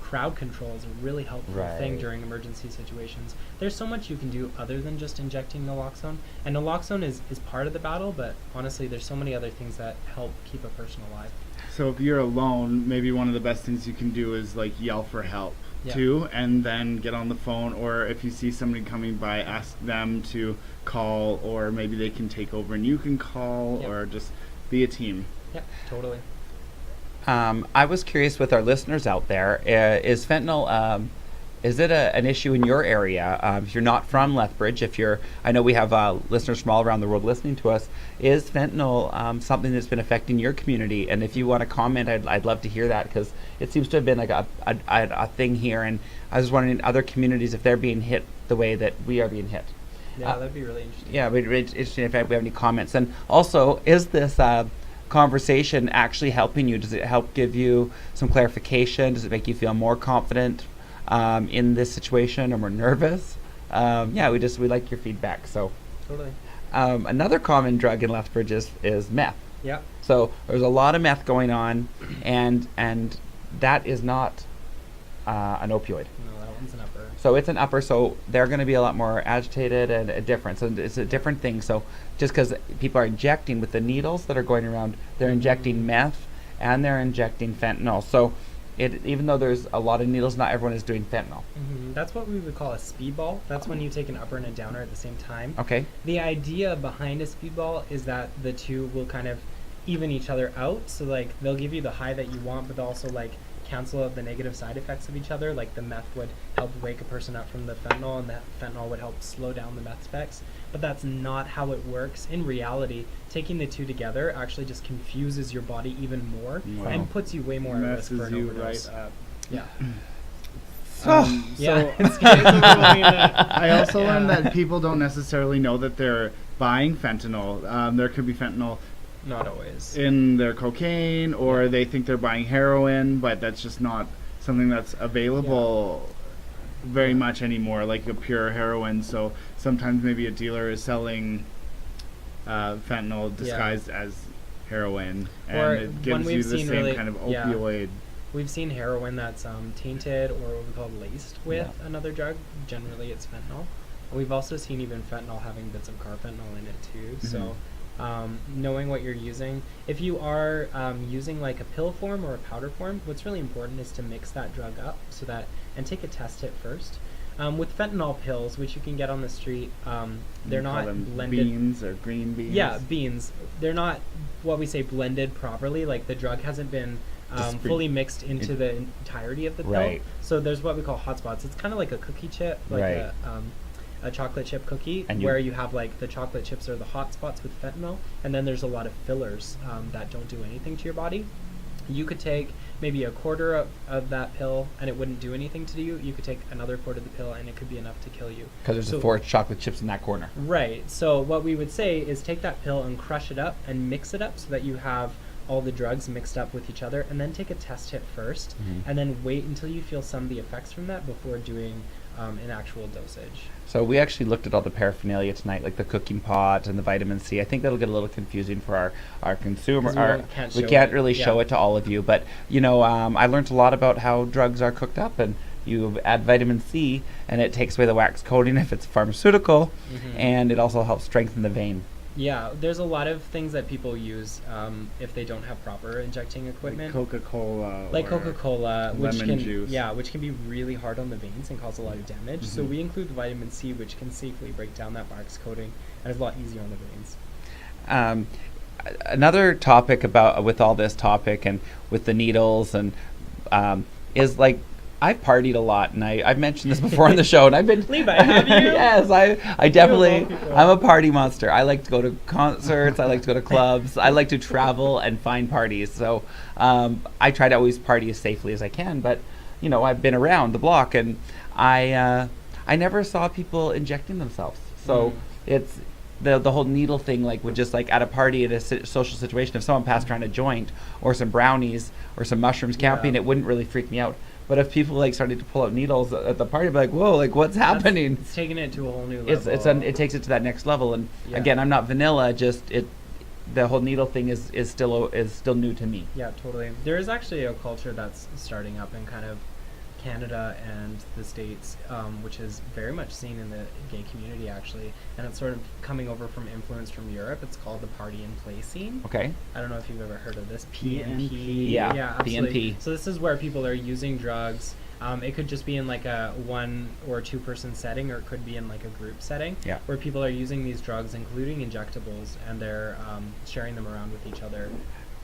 Crowd control is a really helpful thing during emergency situations. There's so much you can do other than just injecting naloxone, and naloxone is part of the battle, but honestly there's so many other things that help keep a person alive. So if you're alone, maybe one of the best things you can do is like yell for help too, and then get on the phone, or if you see somebody coming by, ask them to call, or maybe they can take over and you can call, or just be a team. Yeah, totally. I was curious with our listeners out there, is fentanyl, is it an issue in your area? If you're not from Lethbridge, I know we have listeners from all around the world listening to us, is fentanyl something that's been affecting your community? And if you want to comment, I'd love to hear that, because it seems to have been like a thing here, and I was wondering other communities if they're being hit the way that we are being hit. Yeah, that'd be really interesting. Yeah, it'd be interesting if we have any comments. And also, is this conversation actually helping you? Does it help give you some clarification? Does it make you feel more confident in this situation, or more nervous? We like your feedback. So Totally. Another common drug in Lethbridge is meth. Yeah. So there's a lot of meth going on, and that is not an opioid. No, that one's an upper. So it's an upper, so they're going to be a lot more agitated and different. So it's a different thing. So just because people are injecting with the needles that are going around, they're injecting meth and they're injecting fentanyl. So even though there's a lot of needles, not everyone is doing fentanyl. Mm-hmm. That's what we would call a speedball. That's when you take an upper and a downer at the same time. Okay. The idea behind a speedball is that the two will kind of even each other out. So like they'll give you the high that you want, but also like cancel out the negative side effects of each other. Like the meth would help wake a person up from the fentanyl, and that fentanyl would help slow down the meth specs. But that's not how it works. In reality, taking the two together actually just confuses your body even more and puts you way more at risk for an overdose. Right up. Yeah. It's I also learned that people don't necessarily know that they're buying fentanyl. There could be fentanyl Not always. in their cocaine, or they think they're buying heroin, but that's just not something that's available very much anymore, like a pure heroin. So sometimes maybe a dealer is selling fentanyl disguised as heroin, and Or it when gives we've you the seen same really- kind of yeah. opioid. We've seen heroin that's tainted or what we call laced with another drug. Generally, it's fentanyl. We've also seen even fentanyl having bits of carfentanil in it too. So knowing what you're using, if you are using like a pill form or a powder form, what's really important is to mix that drug up and take a test hit first. With fentanyl pills, which you can get on the street, they're You call not them blended. beans or green beans. Yeah, beans. They're not what we say blended properly. Like the drug hasn't been fully mixed into the entirety of the pill. Right. So there's what we call hot spots. It's kind of like a cookie chip, like Right. a chocolate chip cookie, And where you have like the chocolate chips are the hot spots with fentanyl, and then there's a lot of fillers that don't do anything to your body. You could take maybe a quarter of that pill and it wouldn't do anything to you. You could take another quarter of the pill and it could be enough to kill you. Because there's So- the 4 chocolate chips in that corner. Right. So what we would say is take that pill and crush it up and mix it up so that you have all the drugs mixed up with each other, and then take a test hit first, and then wait until you feel some of the effects from that before doing an actual dosage. So we actually looked at all the paraphernalia tonight, like the cooking pot and the vitamin C. I think that'll get a little confusing for our consumer. 'Cause we We can't can't show it. really Yeah. show it to all of you, but I learned a lot about how drugs are cooked up, and you add vitamin C, and it takes away the wax coating if it's pharmaceutical, and it also helps strengthen the vein. Yeah, there's a lot of things that people use if they don't have proper injecting Like equipment. Coca-Cola. Like or Coca-Cola, which lemon can juice. which can be really hard on the veins and cause a lot of damage. So we include the vitamin C, which can safely break down that wax coating, and is a lot easier on the veins. Another topic about with all this topic and with the needles and is like I've partied a lot, and I've mentioned this before on the show, and I've been Levi, have you? Yes, I definitely people. I'm a party monster. I like to go to concerts, I like to go to clubs, I like to travel and find parties. So I try to always party as safely as I can, but I've been around the block, and I never saw people injecting themselves. So it's the whole needle thing, like would just like at a party at a social situation, if someone passed around a joint or some brownies or some mushrooms camping, it wouldn't really freak me out. But if people like started to pull out needles at the party, I'd be like, whoa, like what's happening? It's taking it to a whole new level. It takes it to that next level. And again, I'm not vanilla. The whole needle thing is still new to me. Yeah, totally. There is actually a culture that's starting up in kind of Canada and the States, which is very much seen in the gay community actually, and it's sort of coming over from influence from Europe. It's called the party and play scene. Okay. I don't know if you've ever heard of this. PNP. Yeah, absolutely. PNP. So this is where people are using drugs. It could just be in like a 1 or 2 person setting, or it could be in like a group setting, where people are using these drugs, including injectables, and they're sharing them around with each other.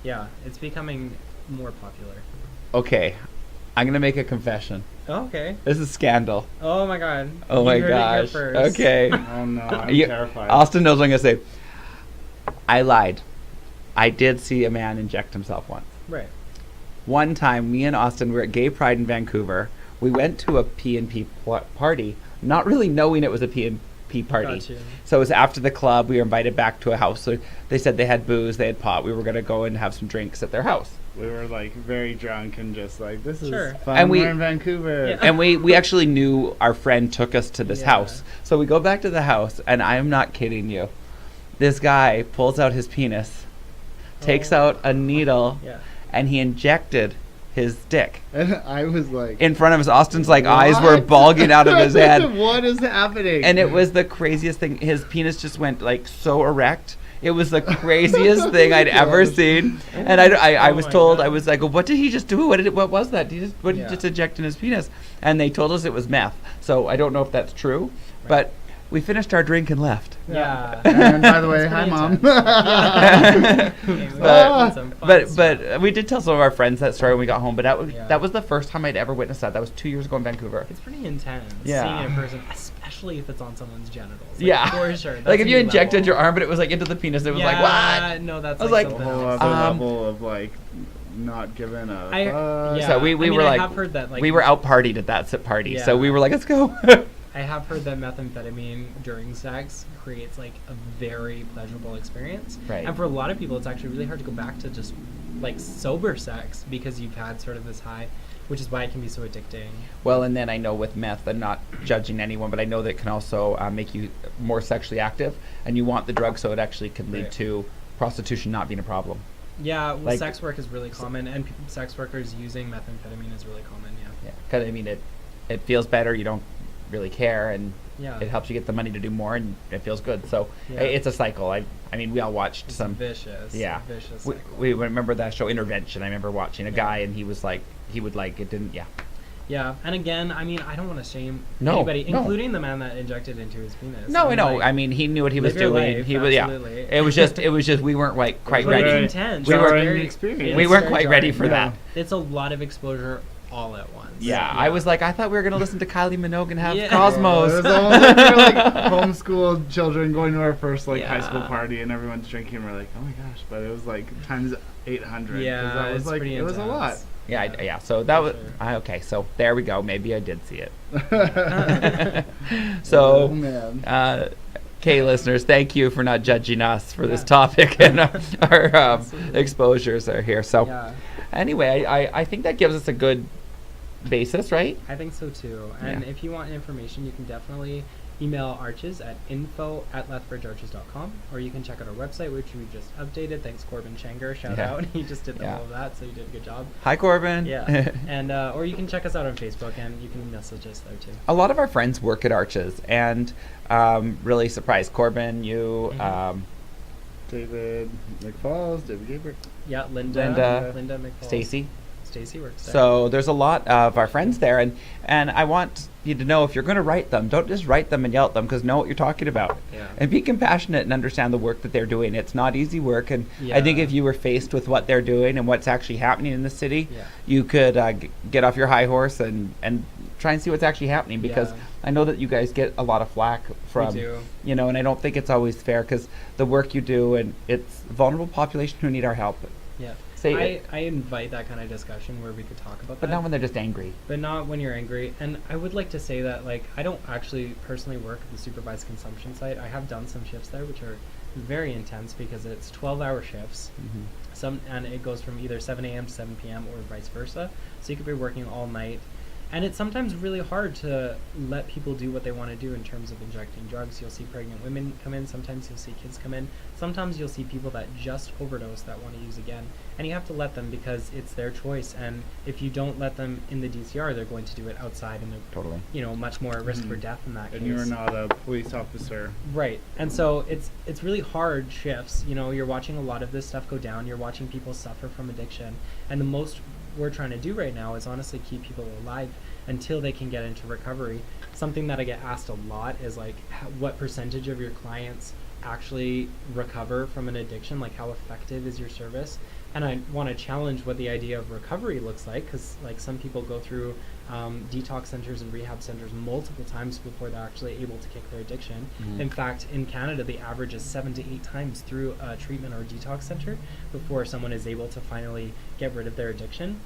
Yeah, it's becoming more popular. Okay. I'm going to make a confession. Oh, okay. This is scandal. Oh my god. Oh You my heard it here gosh. first. Okay. Oh no, I'm You- terrified. Austin knows what I'm going to say. I lied. I did see a man inject himself once. Right. One time, me and Austin were at Gay Pride in Vancouver. We went to a P&P party, not really knowing it was a P&P party. Gotcha. So it was after the club. We were invited back to a house. So they said they had booze, they had pot. We were going to go and have some drinks at their house. We were like very drunk and just like, this is Sure. fun. And We're in Vancouver. Yeah. And we actually knew our friend took us to this Yeah. house. So we go back to the house, and I'm not kidding you. This guy pulls out his penis, takes out a needle, Yeah. and he injected his dick And I was like, in front of us. Austin's like eyes were "What?" bulging out of his head. What is happening? And it was the craziest thing. His penis just went like so erect. It was the craziest thing I'd ever seen. And I Oh was my told, God. I was like, well, what did he just do? What was that? What did Yeah. he just inject in his penis? And they told us it was meth. So I don't know if that's true, but we finished our drink and left. Yeah. And by the way, It's hi pretty mom. intense. Okay, we got some fun stuff. But we did tell some of our friends that story when we got home. But Yeah. that was the first time I'd ever witnessed that. That was 2 years ago in Vancouver. It's pretty intense Yeah. seeing it in person, especially if it's on someone's genitals. Like, Yeah. for sure. That's Like if a you new injected level. your arm, but it was like into the penis. It was like, what? No, that's I was like like, A something whole else. other Um, level of like not giving a I- fuck. yeah. So we I mean, were I like, have heard that, like- we were out partied at that party. So Yeah. we were like, let's go. I have heard that methamphetamine during sex creates like a very pleasurable experience. Right. And for a lot of people, it's actually really hard to go back to just like sober sex because you've had sort of this high, which is why it can be so addicting. Well, and then I know with meth, I'm not judging anyone, but I know that it can also make you more sexually active, and you want the drug, so it actually could lead Right. to prostitution not being a problem. Yeah, well, Like- sex work is really common, and sex workers using methamphetamine is really common. Yeah. Yeah, because I mean, it feels better. You don't really care, and Yeah. it helps you get the money to do more, and it feels good. So Yeah. it's a cycle. I mean, we all watched It's some. vicious. Yeah. Vicious. We cycle. remember that show Intervention. I remember watching a Yeah. guy, and he was like, he would like it didn't. Yeah. Yeah, and again, I mean, I don't want to shame No, anybody, no. including the man that injected into his penis. No, I know. like, I mean, he knew what he was live your doing. life, He was, yeah. absolutely. It was just we weren't like quite But it's ready. intense. We It's weren't- very- experience. We it's weren't very quite ready jarring. for that. It's a lot of exposure all at once. Yeah, I was like, I thought we were gonna listen to Kylie Minogue and have Yeah. Cosmos. It was almost like we were like homeschooled children going to our first like high school Yeah. party and everyone's drinking and we're like, oh my gosh, but it was like times 800. 'cause Yeah, that was it's like pretty it was a lot. intense. Yeah. So that For was sure. okay. So there we go. Maybe I did see it. Oh So, man. okay, listeners, thank you for not judging us for this Yeah. topic, and our Absolutely. exposures are here. So, Yeah, anyway, I think that gives us a good basis, right? I think so too. And Yeah. if you want information, you can definitely email Arches at info@lethbridgearches.com, or you can check out our website, which we just updated. Thanks, Corbin Shanger. Shout Yeah. out. He just did Yeah. all of that, so you did a good job. Hi, Corbin. Yeah. And or you can check us out on Facebook, and you can message us there too. A lot of our friends work at Arches, and really surprised. Corbin, you, Mhm. David McFalls, David Gabriel. Yeah, Linda Linda, McFall. Stacy. works there. So there's a lot of our friends there, and I want you to know, if you're going to write them, don't just write them and yell at them, because know what you're talking about. Yeah. And be compassionate and understand the work that they're doing. It's not easy work, and I think Yeah. if you were faced with what they're doing and what's actually happening in the city, Yeah. you could get off your high horse and try and see what's actually happening, because Yeah. I know that you guys get a lot of flack from, We do. you know, and I don't think it's always fair, because the work you do, and it's vulnerable population who need our help. Yeah. Say I invite that kind of discussion where we could talk about but that. not when they're just angry. But not when you're angry. And I would like to say that, like, I don't actually personally work at the supervised consumption site. I have done some shifts there, which are very intense because it's 12-hour shifts. And it goes from either 7 a.m. to 7 p.m. or vice versa. So you could be working all night. And it's sometimes really hard to let people do what they want to do in terms of injecting drugs. You'll see pregnant women come in. Sometimes you'll see kids come in. Sometimes you'll see people that just overdose that want to use again. And you have to let them, because it's their choice. And if you don't let them in the DCR, they're going to do it outside, and they're Totally. much more at risk for Mhm. death in that case. And you're not a police officer. Right. And so it's really hard shifts. You're watching a lot of this stuff go down. You're watching people suffer from addiction. And the most we're trying to do right now is honestly keep people alive until they can get into recovery. Something that I get asked a lot is like, what percentage of your clients actually recover from an addiction? Like, how effective is your service? And I want to challenge what the idea of recovery looks like, because like some people go through detox centers and rehab centers multiple times before they're actually able to kick their addiction. Mhm. In fact, in Canada, the average is 7 to 8 times through a treatment or a detox center before someone is able to finally get rid of their addiction.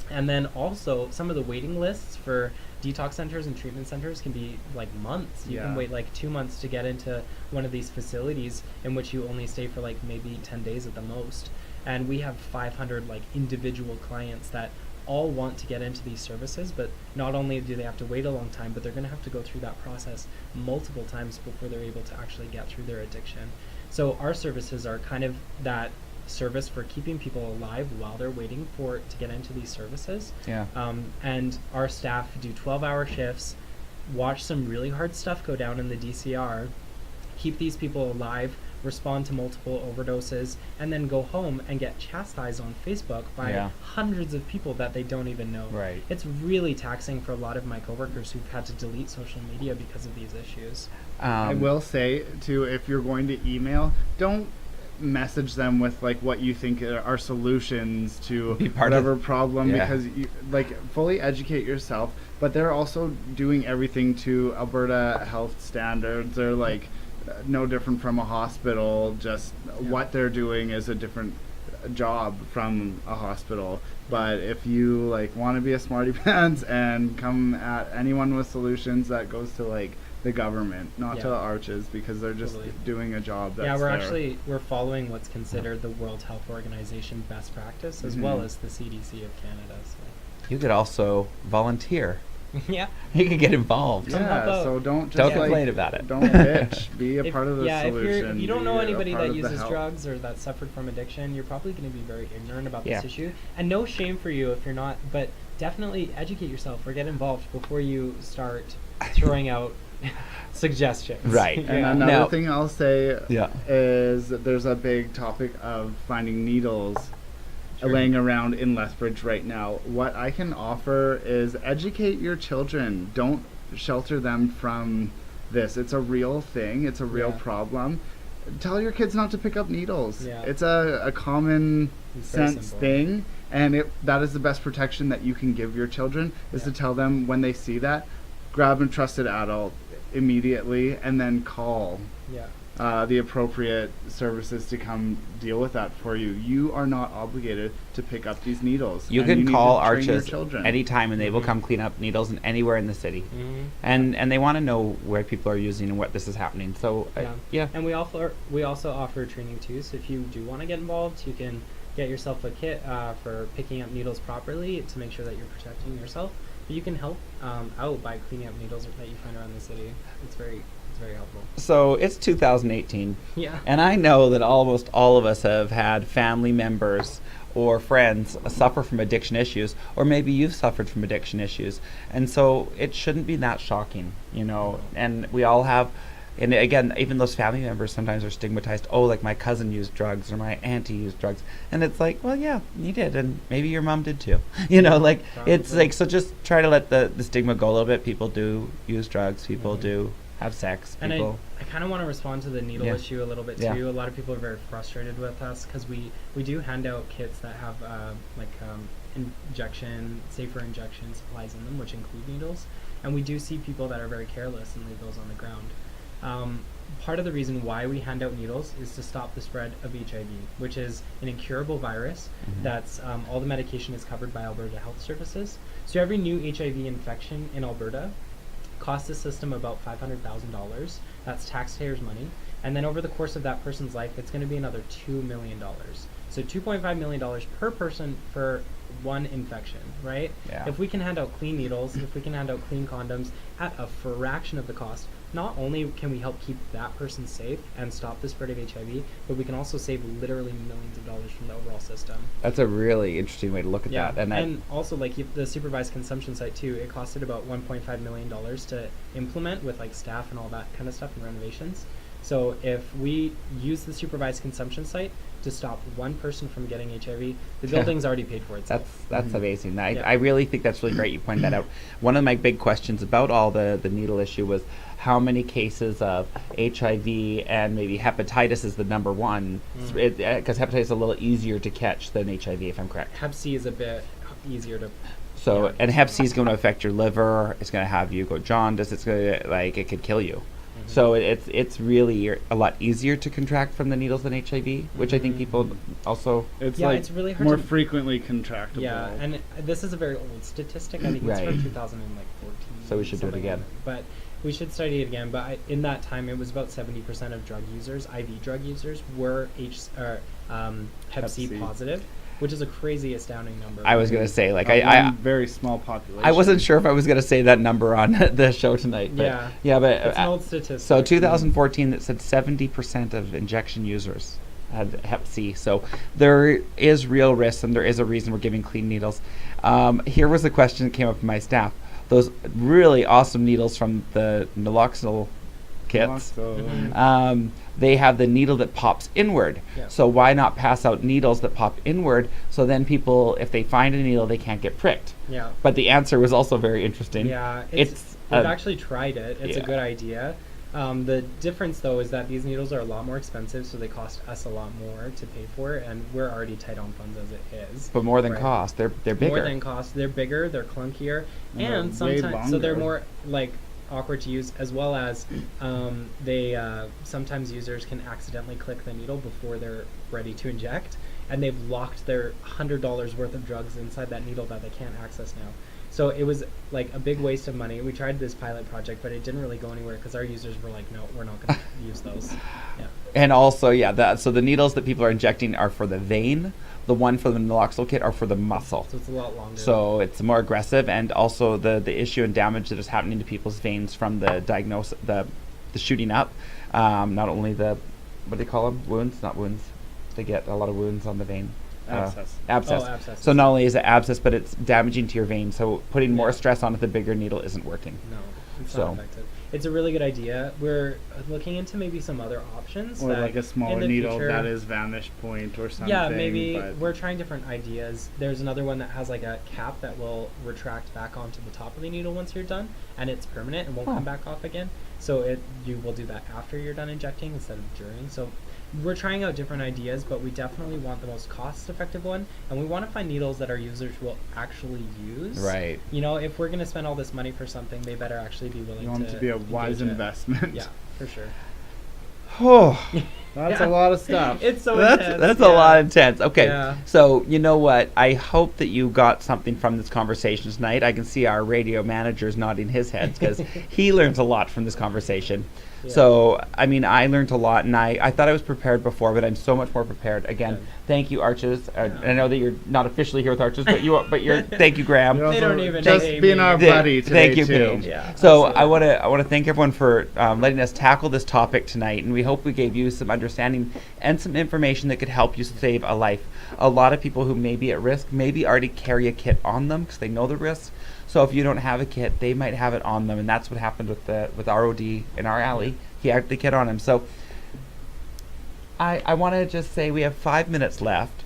And then also, some of the waiting lists for detox centers and treatment centers can be like months. You can Yeah. wait like 2 months to get into one of these facilities in which you only stay for like maybe 10 days at the most. And we have 500 like individual clients that all want to get into these services, but not only do they have to wait a long time, but they're going to have to go through that process multiple times before they're able to actually get through their addiction. So our services are kind of that service for keeping people alive while they're waiting to get into these services. Yeah. And our staff do 12-hour shifts, watch some really hard stuff go down in the DCR, keep these people alive, respond to multiple overdoses, and then go home and get chastised on Facebook by Yeah. hundreds of people that they don't even know. Right. It's really taxing for a lot of my coworkers who've had to delete social media because of these issues. I will say too, if you're going to email, don't message them with like what you think are solutions to Be part of- whatever problem, Yeah. because you like fully educate yourself, but they're also doing everything to Alberta health standards. They're like no different from a hospital, just what they're doing is a different job from a hospital. But if you like want to be a smarty pants and come at anyone with solutions, that goes to like the government, not to Yeah. Arches, because they're just Totally. doing a job that's Yeah, there. we're following what's considered the World Health Organization best practice, as well Mhm. as the CDC of Canada. So. You could also volunteer. Yeah. You could get involved. Come help Yeah, out. so don't just Don't like, complain about it. Don't bitch. Be a If- part of the yeah, solution. if you don't know be a anybody part that of the uses help. drugs or that suffered from addiction, you're probably going to be very ignorant about Yeah. this issue. And no shame for you if you're not, but definitely educate yourself or get involved before you start throwing out suggestions. Right. And Yeah. another Now- thing I'll say Yeah. is that there's a big topic of finding needles laying around in Lethbridge right now. What I can offer is educate your children. Don't shelter them from this. It's a real thing. It's a real problem. Tell your kids not to pick up needles. Yeah. It's a common sense simple. thing, and that is the best protection that you can give your children, is to tell them when they see that, grab a trusted adult immediately, and then call the appropriate services to come deal with that for you. You are not obligated to pick up these needles. You can call Arches Arches anytime, and they will come clean up needles in anywhere in the city. And they want to know where people are using and what this is happening. So And we also offer training too. So if you do want to get involved, you can get yourself a kit for picking up needles properly to make sure that you're protecting yourself. But you can help out by cleaning up needles that you find around the city. It's very helpful. So it's 2018. Yeah. And I know that almost all of us have had family members or friends suffer from addiction issues, or maybe you've suffered from addiction issues. And so it shouldn't be that shocking, and we all have, and again, even those family members sometimes are stigmatized. Oh, like my cousin used drugs or my auntie used drugs. And it's like, well, yeah, you did. And maybe your mom did too. Probably. It's like, so just try to let the stigma go a little bit. People do use drugs. People do have sex. And I kind of want to respond to the needle issue a little bit too. Yeah. A lot of people are very frustrated with us because we do hand out kits that have safer injection supplies in them, which include needles. And we do see people that are very careless and leave those on the ground. Part of the reason why we hand out needles is to stop the spread of HIV, which is an incurable virus. That's all the medication is covered by Alberta Health Services. So every new HIV infection in Alberta costs the system about $500,000. That's taxpayers' money. And then over the course of that person's life, it's going to be another $2 million. So $2.5 million per person for one infection, right? Yeah. If we can hand out clean needles, if we can hand out clean condoms at a fraction of the cost, not only can we help keep that person safe and stop the spread of HIV, but we can also save literally millions of dollars from the overall system. That's a really interesting way to look at that. And also, like the supervised consumption site too, it costed about $1.5 million to implement with like staff and all that kind of stuff and renovations. So if we use the supervised consumption site to stop one person from getting HIV, the building's already paid for itself. That's amazing. I really think that's really great you pointed that out. One of my big questions about all the needle issue was how many cases of HIV and maybe hepatitis is the number one, because hepatitis is a little easier to catch than HIV, if I'm correct. Hep C is a bit easier to... So, and Hep C is going to affect your liver, it's going to have you go jaundice, it's going to, it could kill you. So it's really a lot easier to contract from the needles than HIV, which I think people also... It's it's really hard more frequently contractable. Yeah, and this is a very old statistic. I think it's from 2014. So we should do it again. But we should study it again. But in that time, it was about 70% of drug users, IV drug users, were Hep C positive, which is a crazy, astounding number. I was going to say, very small population. I wasn't sure if I was going to say that number on the show tonight. But but it's an old statistic. So 2014, it said 70% of injection users had Hep C. So there is real risk, and there is a reason we're giving clean needles. Here was a question that came up from my staff. Those really awesome needles from the naloxone kits. They have the needle that pops inward. Yeah. So why not pass out needles that pop inward, so then people, if they find a needle, they can't get pricked? Yeah. But the answer was also very interesting. Yeah, we've actually tried it. It's a good idea. The difference, though, is that these needles are a lot more expensive, so they cost us a lot more to pay for, and we're already tight on funds as it is. But more than cost, they're bigger. More than cost, they're bigger, they're clunkier, and sometimes so they're more awkward to use, as well as sometimes users can accidentally click the needle before they're ready to inject, and they've locked their $100 worth of drugs inside that needle that they can't access now. So it was like a big waste of money. We tried this pilot project, but it didn't really go anywhere because our users were like, no, we're not going to use those. Yeah. And also, so the needles that people are injecting are for the vein. The one for the naloxone kit are for the muscle. So it's a lot longer. So it's more aggressive, and also the issue and damage that is happening to people's veins from the diagnosis, the shooting up. Not only the, what do they call them? Wounds? Not wounds. They get a lot of wounds on the vein. Abscess. Abscess. So not only is it abscess, but it's damaging to your vein. So putting more stress on it, the bigger needle isn't working. No. It's So. not effective. It's a really good idea. We're looking into maybe some other options. Or that like a smaller in the needle future- that is vanish point or something. Yeah, maybe but we're trying different ideas. There's another one that has like a cap that will retract back onto the top of the needle once you're done, and it's permanent and won't come back off again. So you will do that after you're done injecting instead of during. So we're trying out different ideas, but we definitely want the most cost-effective one, and we want to find needles that our users will actually use. Right. You know, if we're going to spend all this money for something, they better actually be willing you want it to be a wise engage it. investment. Yeah, for sure. Oh, That's Yeah. a lot of stuff. It's so that's intense. a lot intense. Okay, Yeah. so you know what? I hope that you got something from this conversation tonight. I can see our radio manager's nodding his head because he learns a lot from this conversation. Yeah. So, I mean, I learned a lot, and I thought I was prepared before, but I'm so much more prepared. Again, Good. thank you, Arches. Yeah. I know that you're not officially here with Arches, but you're. Thank you, Graham. You're They also don't even just pay being me. our Th- buddy today thank you, too. Paige. Yeah, So absolutely. I want to thank everyone for letting us tackle this topic tonight, and we hope we gave you some understanding and some information that could help you save a life. A lot of people who may be at risk maybe already carry a kit on them because they know the risks. So if you don't have a kit, they might have it on them, and that's what happened with ROD in our alley. He had the kit on him. So I want to just say we have 5 minutes left.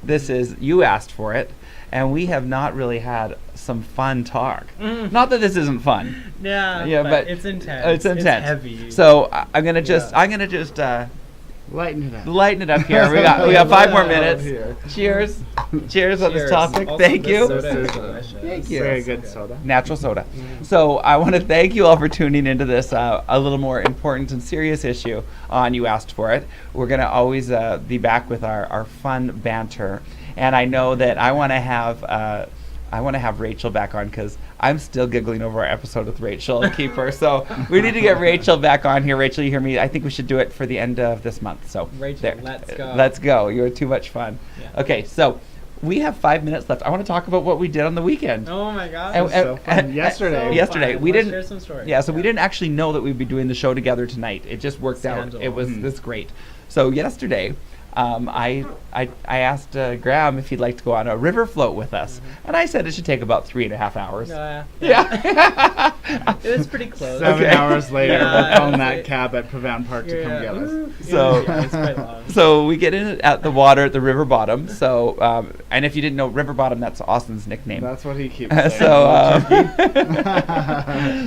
This is, you asked for it, and we have not really had some fun talk. Not that this isn't fun. Yeah, Yeah, but it's intense. It's intense. heavy. So I'm gonna just Lighten it up. lighten it up here. We got 5 more minutes. Here. Cheers, cheers on this Cheers. topic. Also, Thank this you. soda This is is delicious. Thank you. Very So good soda. Natural soda. So I want to thank you all for tuning into this a little more important and serious issue on You Asked For It. We're going to always be back with our fun banter. And I know that I want to have Rachel back on because I'm still giggling over our episode with Rachel and Keeper. So we need to get Rachel back on here. Rachel, you hear me? I think we should do it for the end of this month. So Rachel, there. let's go. Let's go. You're too much fun. Yeah. Okay, so we have 5 minutes left. I want to talk about what we did on the weekend. Oh my god. And- So fun. Yesterday. Yesterday, we Let's didn't- share some stories. Yeah, so we didn't actually know that we'd be doing the show together tonight. It just worked out. Scandal. It was this great. So yesterday, I asked Graham if he'd like to go on a river float with us, and I said it should take about 3.5 hours. Yeah. It was pretty close. 7 Okay. hours later, Yeah, we're calling it's that like- cab at Prevent Park to come Yeah. get us. Ooh. So- Yeah, it's quite long. So we get in at the water at the river bottom. So and if you didn't know, river bottom, that's Austin's nickname. That's what he keeps saying.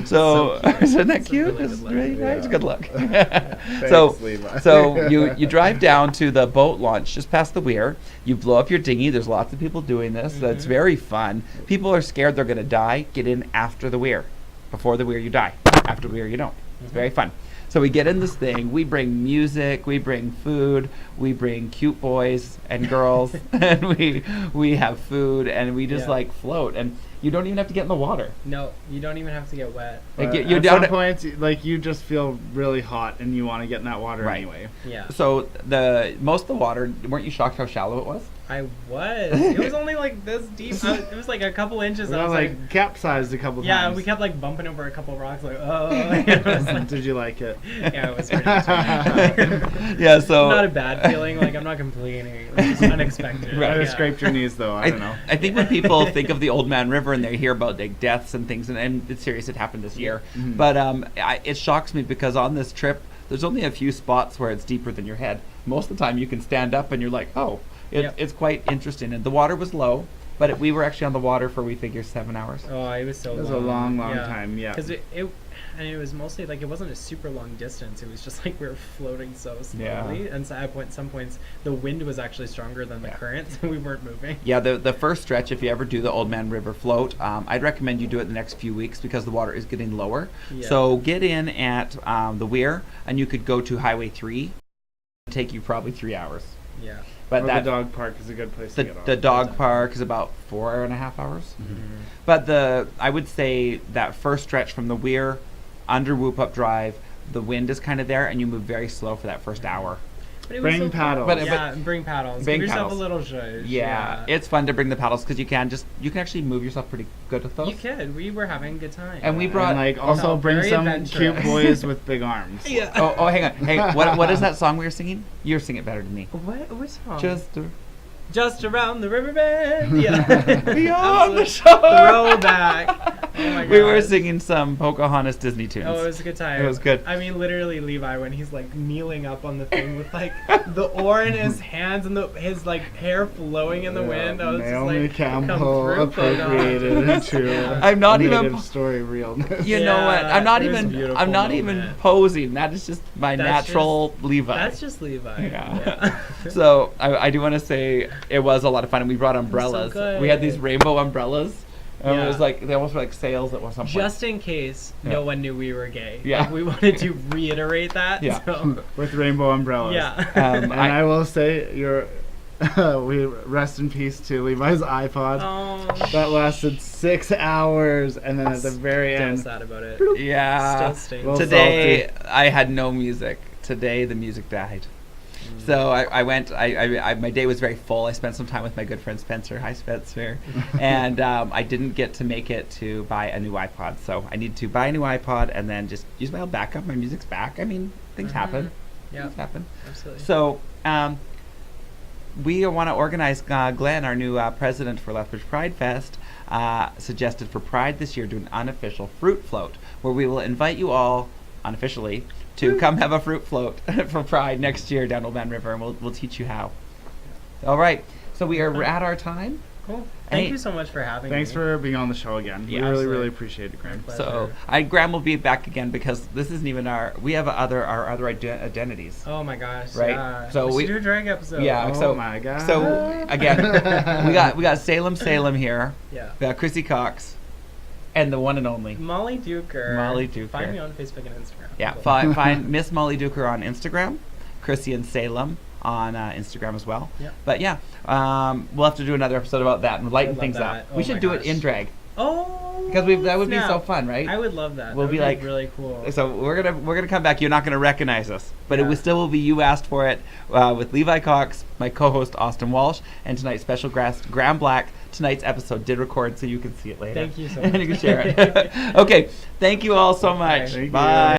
So isn't that It's a cute? really It's good look. really nice. Yeah. Good luck. Thanks, so Levi. so you drive down to the boat launch just past the weir. You blow up your dinghy. There's lots of people doing this. So it's very fun. People are scared they're going to die. Get in after the weir. Before the weir you die. After the weir you don't. It's very fun. So we get in this thing. We bring music. We bring food. We bring cute boys and girls, and we have food, and we just Yeah. like float. And you don't even have to get in the water. No, you don't even have to get wet. Like, But you at don't- some points, like you just feel really hot and you want to get in that water Right. anyway. Yeah. So most of the water. Weren't you shocked how shallow it was? I was. It was only like this deep. It was like a couple inches. We I got was like capsized a couple yeah, times. we kept like bumping over a couple rocks. Like, oh. It was like- Did you like it? yeah, it was pretty terrible. Yeah. So Not a bad feeling. Like I'm not complaining. It was just unexpected. Might have Yeah. scraped your knees though. I don't know. I think when people think of the Old Man River and they hear about like deaths and things, and it's serious, it happened this year. Mhm. But it shocks me because on this trip, there's only a few spots where it's deeper than your head. Most of the time, you can stand up and you're like, oh, Yep. it's quite interesting. And the water was low, but we were actually on the water for we figure 7 hours. Oh, it was so It was long. a long time. Yeah. Because and it was mostly like it wasn't a super long distance. It was just like we were floating so slowly, Yeah. and so at some points the wind was actually stronger than the Yeah. current, so we weren't moving. Yeah, the first stretch, if you ever do the Old Man River float, I'd recommend you do it the next few weeks because the water is getting lower. Yeah. So get in at the weir, and you could go to Highway 3. It'll take you probably 3 hours. Yeah. But Or that the dog park is a good place to get off. the dog park is about 4.5 hours. Mm-hmm. But I would say that first stretch from the weir under Whoop Up Drive, the wind is kind of there, and you move very slow for that first hour. But it Bring was so fun. paddles. But- Yeah, and bring paddles. Bring Give yourself paddles. a little zhuzh. Yeah, it's fun to bring the paddles because you can actually move yourself pretty good with those. You could. We were having a good time. And we brought- and like also Oh, bring very some adventurous. cute boys with big arms. Yeah. Oh, hang on. Hey, what is that song we were singing? You're singing it better than me. What song? Just Just around the river bend. Yeah. Beyond the Absolute shore. Throwback. Oh my god. We were singing some Pocahontas Disney tunes. Oh, it was a good time. It was good. I mean, literally, Levi, when he's like kneeling up on the thing with like the oar in his hands and his like hair flowing in the wind, I was Naomi just like, Campbell appropriated into I'm not even native story realness. You know what? Yeah, I'm not it was a even. beautiful I'm not even moment. posing. That is just my That's natural Levi. That's just Levi. Yeah. So I do want to say it was a lot of fun, and we brought umbrellas. good. We had these rainbow umbrellas. It Yeah. was like they almost were like sails at some point. Just in case Yeah. no one knew we were gay. Yeah. Like, we wanted to reiterate that. Yeah. So. With rainbow umbrellas. Yeah. And I will say, we rest in peace to Levi's iPod. Oh. That lasted 6 hours, and then at the very Still end, sad about it. Yeah. Still stings. Well, Today I had no music. Today the music died. So I went. My day was very full. I spent some time with my good friend Spencer. Hi, Spencer. And I didn't get to make it to buy a new iPod. So I need to buy a new iPod and then just use my old backup. My music's back. I mean, things happen. Yeah. Things happen. Absolutely. So we want to organize. Glenn, our new president for Lethbridge Pride Fest, suggested for Pride this year do an unofficial fruit float where we will invite you all unofficially to come have a fruit float for Pride next year down Old Man River, and we'll teach you how. All right, so we are at our time. Cool. Thank Hey. you so much for having thanks me. for being on the show again. Yeah, we really, absolutely. really appreciate it, Graham. So Pleasure. Graham will be back again because this isn't even we have our other identities. Oh my gosh. Right. Yeah. So we should do a drag episode. Yeah. Oh so my God. So again, we got Salem here. Yeah. We got Chrissy Cox, and the one and only. Molly Duker. Molly Duker. Find me on Facebook and Instagram. Yeah, Cool. find Miss Molly Duker on Instagram, Chrissy and Salem on Instagram as well. Yep. But yeah, we'll have to do another episode about that and lighten love things that. up. Oh We should my do it gosh. in drag Oh. because that would be so snap. fun, right? I would love that. We'll That be would like- really cool. So we're gonna come back. You're not gonna recognize us, but it Yeah. will still will be you asked for it with Levi Cox, my co-host Austin Walsh, and tonight's special guest Graham Black. Tonight's episode did record, so you can see it later. Thank you so And much. you can share it. Okay, thank you all so much. Thank you. Bye.